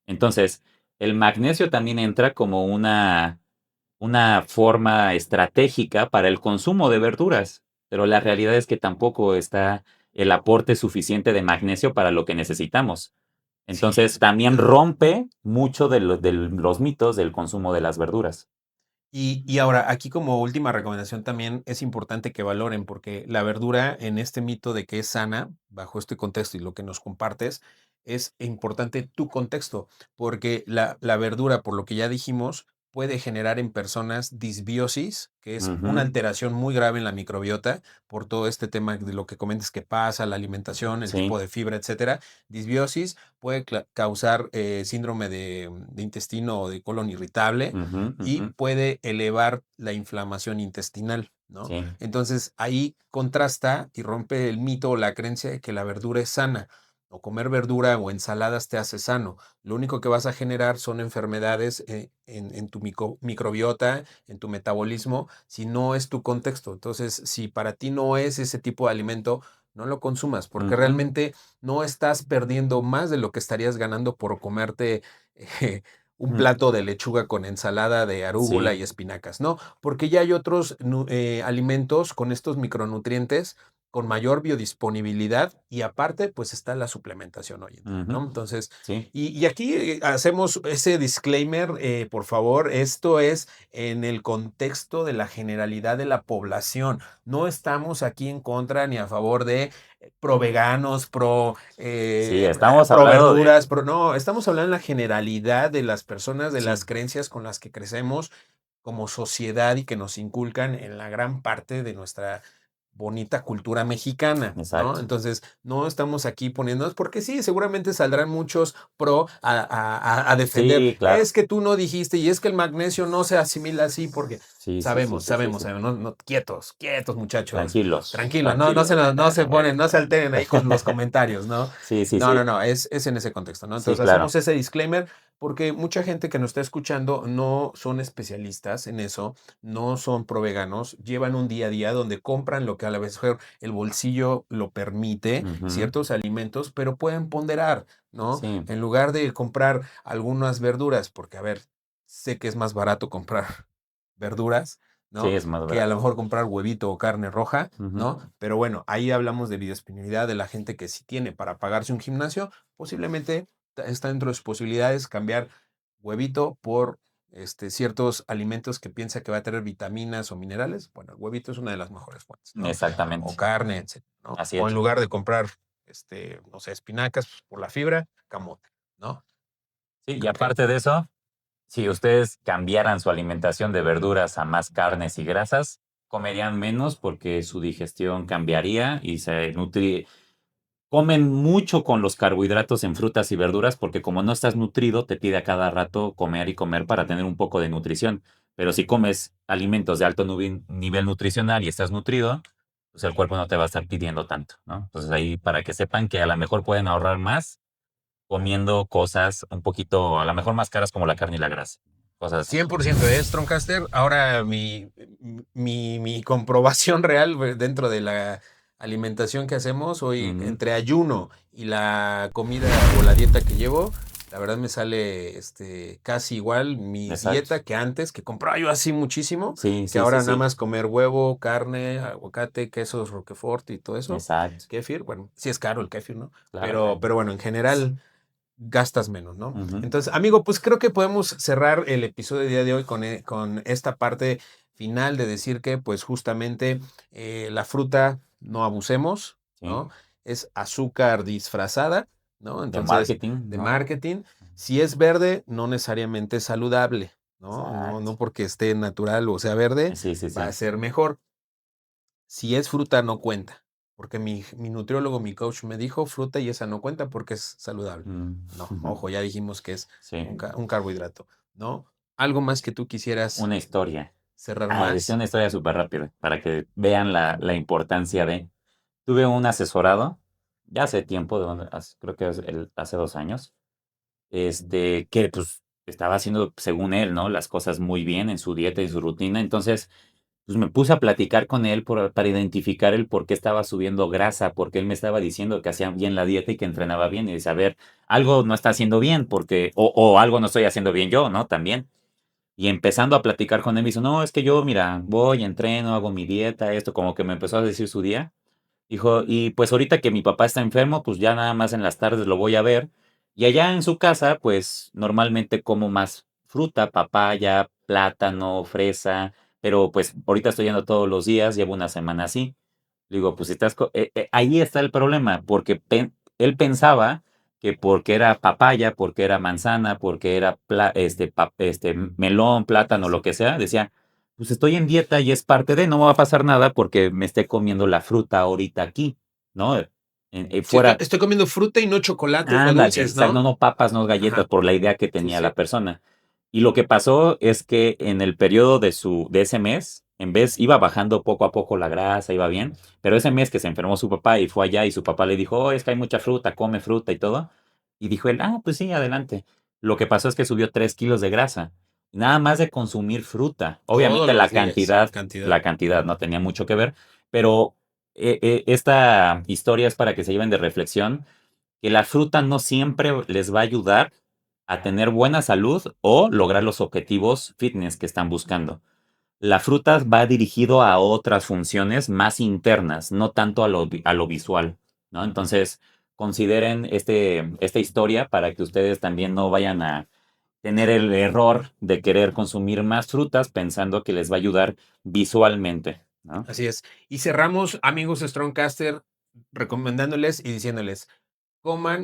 Entonces, el magnesio también entra como una forma estratégica para el consumo de verduras, pero la realidad es que tampoco está el aporte suficiente de magnesio para lo que necesitamos. Sí. Entonces, también rompe mucho de los mitos del consumo de las verduras. Y ahora, aquí como última recomendación también es importante que valoren, porque la verdura en este mito de que es sana, bajo este contexto y lo que nos compartes, es importante tu contexto, porque la verdura, por lo que ya dijimos, puede generar en personas disbiosis, que es una Ujú, alteración muy grave en la microbiota, por todo este tema de lo que comentas que pasa, la alimentación, el tipo sí. de fibra, etcétera. Disbiosis puede causar síndrome de intestino o de colon irritable Ujú, y ujú. puede elevar la inflamación intestinal, ¿no? Sí. Entonces ahí contrasta y rompe el mito o la creencia de que la verdura es sana o comer verdura o ensaladas te hace sano. Lo único que vas a generar son enfermedades en tu microbiota, en tu metabolismo, si no es tu contexto. Entonces, si para ti no es ese tipo de alimento, no lo consumas, porque Ujú, realmente no estás perdiendo más de lo que estarías ganando por comerte eh, un mm, plato de lechuga con ensalada de arúgula sí, y espinacas, ¿no? Porque ya hay otros alimentos con estos micronutrientes con mayor biodisponibilidad y aparte, pues está la suplementación hoy en día, ujú, ¿no? Entonces, sí, y aquí hacemos ese disclaimer, por favor, esto es en el contexto de la generalidad de la población. No estamos aquí en contra ni a favor de pro veganos, sí, estamos pro hablando de verduras, no, estamos hablando en la generalidad de las personas, de las sí, creencias con las que crecemos como sociedad y que nos inculcan en la gran parte de nuestra bonita cultura mexicana, ¿no? exacto. Entonces, no estamos aquí poniéndonos, porque sí, seguramente saldrán muchos pro a defender, Sí, claro. es que tú no dijiste y es que el magnesio no se asimila así porque Sí, sí, sí, sabemos, sí, sí, sabemos, sí. sabemos, no, quietos, quietos muchachos, Tranquilos, tranquilos, tranquilos. no se alteren ahí con los comentarios, ¿no? Sí, sí, No, no, sí. no, es en ese contexto, ¿no? Sí, Entonces claro. hacemos ese disclaimer porque mucha gente que nos está escuchando no son especialistas en eso, no son pro veganos, llevan un día a día donde compran lo que a la vez el bolsillo lo permite, Ujú, ciertos alimentos, pero pueden ponderar, ¿no? sí, En lugar de comprar algunas verduras, porque a ver, sé que es más barato comprar verduras, sí, ¿no? es más Que a lo barato. mejor comprar huevito o carne roja, Ujú, ¿no? Pero bueno, ahí hablamos de biodisponibilidad de la gente que sí tiene para pagarse un gimnasio, posiblemente está dentro de sus posibilidades cambiar huevito por ciertos alimentos que piensa que va a tener vitaminas o minerales. Bueno, el huevito es una de las mejores fuentes, ¿no? O exactamente. carne, etcétera, ¿no? Así O en es. lugar de comprar, no sé, espinacas pues, por la fibra, camote, ¿no? Sí, y Ok. aparte de eso, si ustedes cambiaran su alimentación de verduras a más carnes y grasas, comerían menos porque su digestión cambiaría y comen mucho con los carbohidratos en frutas y verduras porque como no estás nutrido, te pide a cada rato comer y comer para tener un poco de nutrición. Pero si comes alimentos de alto nivel nutricional y estás nutrido, pues el cuerpo no te va a estar pidiendo tanto, ¿no? Entonces ahí para que sepan que a lo mejor pueden ahorrar más comiendo cosas un poquito, a lo mejor más caras como la carne y la grasa. Cosas así. 100% es Strongcaster. Ahora mi comprobación real dentro de la alimentación que hacemos hoy, Ujú. entre ayuno y la comida o la dieta que llevo, la verdad me sale casi igual mi Exacto. dieta que antes, que compraba yo así muchísimo, Sí, que sí, sí, ahora nada sí. más comer huevo, carne, aguacate, quesos, roquefort y todo eso. Exacto. Kéfir, bueno, sí es caro el kéfir, ¿no? Claro, Pero bueno, en general gastas menos, ¿no? Ujú. Entonces, amigo, pues creo que podemos cerrar el episodio del día de hoy con esta parte final de decir que, pues justamente, la fruta no abusemos, Sí. ¿no? Es azúcar disfrazada, ¿no? De Entonces, marketing, de ¿no? marketing. Si es verde, no necesariamente es saludable, ¿no? No, Exacto. no porque esté natural o sea verde, Sí, sí, va a sí. ser mejor. Si es fruta, no cuenta. Porque mi nutriólogo, mi coach me dijo fruta y esa no cuenta porque es saludable. Mm. No, ojo, ya dijimos que es Sí. un carbohidrato, ¿no? Algo más que tú quisieras Una historia. cerrar Es más. una historia súper rápida para que vean la importancia de. Tuve un asesorado ya hace tiempo, creo que hace 2 años, que pues estaba haciendo, según él, ¿no? Las cosas muy bien en su dieta y su rutina. Entonces, pues me puse a platicar con él para identificar el por qué estaba subiendo grasa, porque él me estaba diciendo que hacía bien la dieta y que entrenaba bien. Y dice, a ver, algo no está haciendo bien, o algo no estoy haciendo bien yo, ¿no? También. Y empezando a platicar con él, me dijo, no, es que yo, mira, voy, entreno, hago mi dieta, esto, como que me empezó a decir su día. Dijo, y pues ahorita que mi papá está enfermo, pues ya nada más en las tardes lo voy a ver. Y allá en su casa, pues normalmente como más fruta, papaya, plátano, fresa, pero pues ahorita estoy yendo todos los días, llevo una semana así. Le digo, pues si ahí está el problema, porque él pensaba que porque era papaya, porque era manzana, porque era melón, plátano, lo que sea, decía, pues estoy en dieta y es parte de, no me va a pasar nada porque me esté comiendo la fruta ahorita aquí, ¿no? Sí, Fuera, estoy comiendo fruta y no chocolates, no ándale, dulces, exacto, ¿no? no papas, no galletas, Ajá, por la idea que sí, tenía sí. la persona. Y lo que pasó es que en el periodo de ese mes, en vez, iba bajando poco a poco la grasa, iba bien, pero ese mes que se enfermó su papá y fue allá y su papá le dijo, oh, es que hay mucha fruta, come fruta y todo. Y dijo él, ah, pues sí, adelante. Lo que pasó es que subió 3 kilos de grasa, nada más de consumir fruta. Todos Obviamente los días, la cantidad. cantidad no tenía mucho que ver, pero esta historia es para que se lleven de reflexión que la fruta no siempre les va a ayudar a tener buena salud o lograr los objetivos fitness que están buscando. La fruta va dirigido a otras funciones más internas, no tanto a lo visual, ¿no? Entonces, consideren esta historia para que ustedes también no vayan a tener el error de querer consumir más frutas pensando que les va a ayudar visualmente, ¿no? Así es. Y cerramos, amigos Strongcaster, recomendándoles y diciéndoles,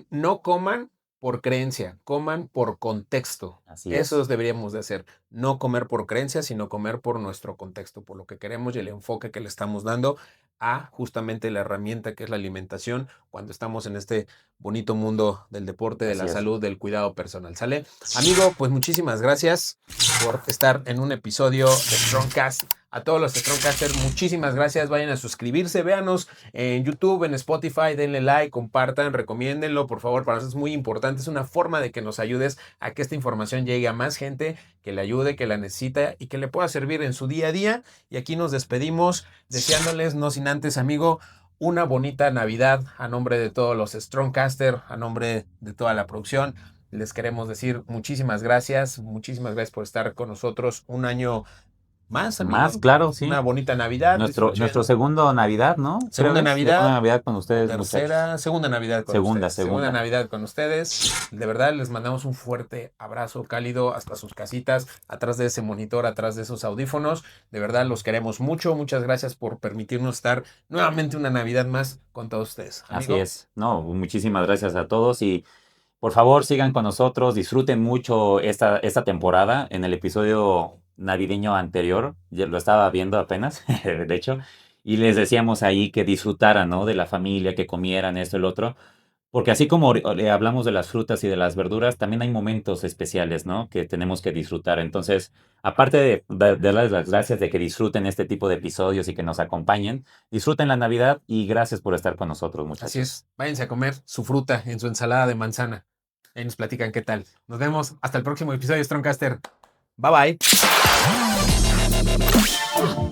no coman por creencia, coman por contexto. Así Eso es. deberíamos de hacer. No comer por creencia, sino comer por nuestro contexto, por lo que queremos y el enfoque que le estamos dando a justamente la herramienta que es la alimentación cuando estamos en este bonito mundo del deporte, de Así la es. salud, del cuidado personal. ¿Sale? Amigo, pues muchísimas gracias por estar en un episodio de Strongcast. A todos los Strongcasters, muchísimas gracias. Vayan a suscribirse, véanos en YouTube, en Spotify, denle like, compartan, recomiéndenlo, por favor, para nosotros es muy importante. Es una forma de que nos ayudes a que esta información llegue a más gente que le ayude, que la necesita y que le pueda servir en su día a día. Y aquí nos despedimos deseándoles, no sin antes, amigo, una bonita Navidad a nombre de todos los Strongcaster, a nombre de toda la producción. Les queremos decir muchísimas gracias por estar con nosotros un año más, Más, amigo. claro, Una sí. bonita Navidad, Nuestro disfruten. segundo Navidad, ¿no? Creo Segunda es. Segunda Navidad, Navidad con ustedes, muchachos. segunda Navidad con Segunda, ustedes. Segunda segunda. Navidad con ustedes. De verdad, les mandamos un fuerte abrazo cálido hasta sus casitas, atrás de ese monitor, atrás de esos audífonos. De verdad, los queremos mucho. Muchas gracias por permitirnos estar nuevamente una Navidad más con todos ustedes. Así Amigo, es. No, muchísimas gracias a todos y por favor sigan con nosotros, disfruten mucho esta temporada. En el episodio navideño anterior, ya lo estaba viendo apenas, de hecho, y les decíamos ahí que disfrutaran, ¿no? De la familia, que comieran esto, el otro, porque así como hablamos de las frutas y de las verduras, también hay momentos especiales, ¿no? Que tenemos que disfrutar. Entonces, aparte de darles las gracias de que disfruten este tipo de episodios y que nos acompañen, disfruten la Navidad y gracias por estar con nosotros, Así muchachos. es, váyanse a comer su fruta en su ensalada de manzana. Ahí nos platican qué tal. Nos vemos hasta el próximo episodio de Strongcaster. Bye bye.